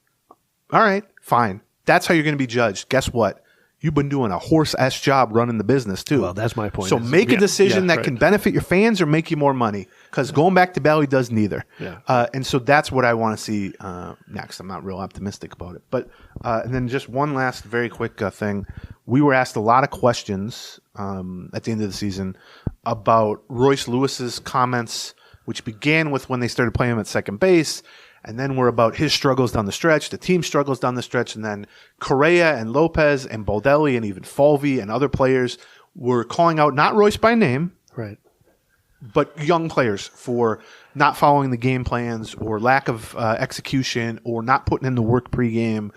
All right, fine. That's how you're going to be judged. Guess what? You've been doing a horse-ass job running the business, too. Well, that's my point. So make a decision that can benefit your fans or make you more money, because going back to Bally does neither. Yeah. And so that's what I want to see next. I'm not real optimistic about it. But and then just one last very quick thing. We were asked a lot of questions at the end of the season about Royce Lewis's comments, which began with when they started playing him at second base, and then were about his struggles down the stretch, the team struggles down the stretch, and then Correa and Lopez and Baldelli and even Falvey and other players were calling out not Royce by name, right, but young players for not following the game plans or lack of execution or not putting in the work pregame,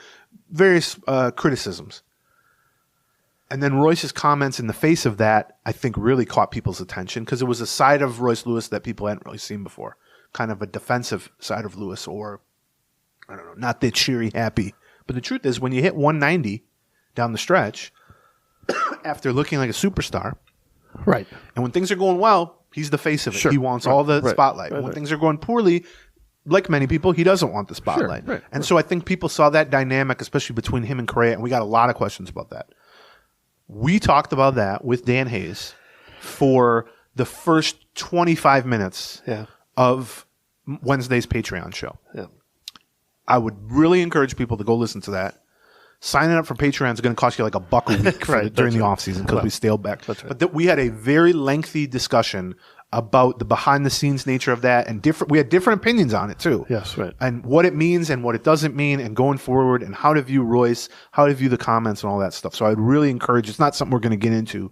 various criticisms. And then Royce's comments in the face of that, I think, really caught people's attention because it was a side of Royce Lewis that people hadn't really seen before. Kind of a defensive side of Lewis, or, I don't know, not that cheery, happy. But the truth is, when you hit 190 down the stretch, after looking like a superstar, right, and when things are going well, he's the face of it. Sure. He wants all the spotlight. When things are going poorly, like many people, he doesn't want the spotlight. And so I think people saw that dynamic, especially between him and Correa, and we got a lot of questions about that. We talked about that with Dan Hayes for the first 25 minutes of Wednesday's Patreon show. Yeah. I would really encourage people to go listen to that. Signing up for Patreon is going to cost you like $1 a week during the off season because we scaled back. But we had a very lengthy discussion about the behind the scenes nature of that, and we had different opinions on it too. Yes, right. And what it means and what it doesn't mean, and going forward, and how to view Royce, how to view the comments and all that stuff. So I'd really encourage. It's not something we're going to get into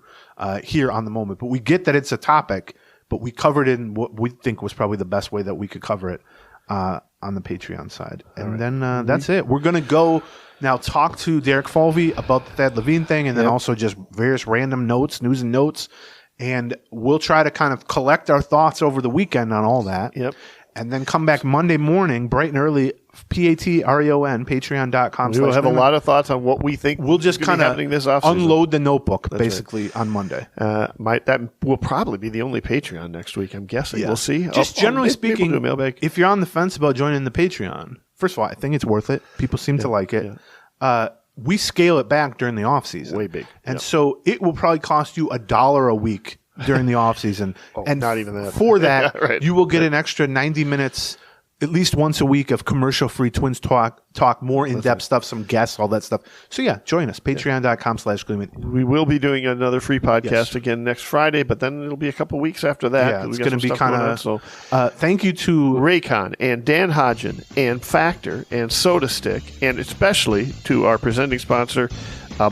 here on the moment, but we get that it's a topic. But we covered it in what we think was probably the best way that we could cover it on the Patreon side. And then that's it. We're going to go now talk to Derek Falvey about the Thad Levine thing, and then also just various random notes, news and notes. And we'll try to kind of collect our thoughts over the weekend on all that. Yep. And then come back Monday morning, bright and early, Patreon, patreon.com. We will have a lot of thoughts on what we think. We'll just kind of unload the notebook, That's basically, on Monday. That will probably be the only Patreon next week, I'm guessing. Yeah. We'll see. Just generally speaking, we'll do a mailbag. if you're on the fence about joining the Patreon, First of all, I think it's worth it. People seem to like it. Yeah. We scale it back during the off season. Way big. And so it will probably cost you $1 a week during the off season. And not even that. For that, right. you will get an extra 90 minutes at least once a week of commercial-free Twins talk, more in-depth stuff, some guests, all that stuff. So yeah, join us. Patreon.com/Gleeman. We will be doing another free podcast again next Friday, but then it'll be a couple weeks after that. Yeah, it's going to be kind of. Thank you to Raycon and Dan Hodgen and Factor and Soda Stick, and especially to our presenting sponsor,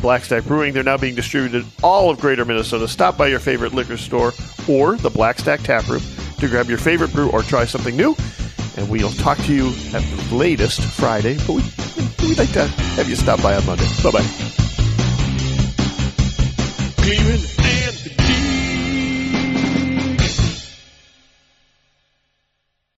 Black Stack Brewing. They're now being distributed all of Greater Minnesota. Stop by your favorite liquor store or the Black Stack Tap Room to grab your favorite brew or try something new. And we'll talk to you at the latest Friday, but we'd like to have you stop by on Monday. Bye-bye.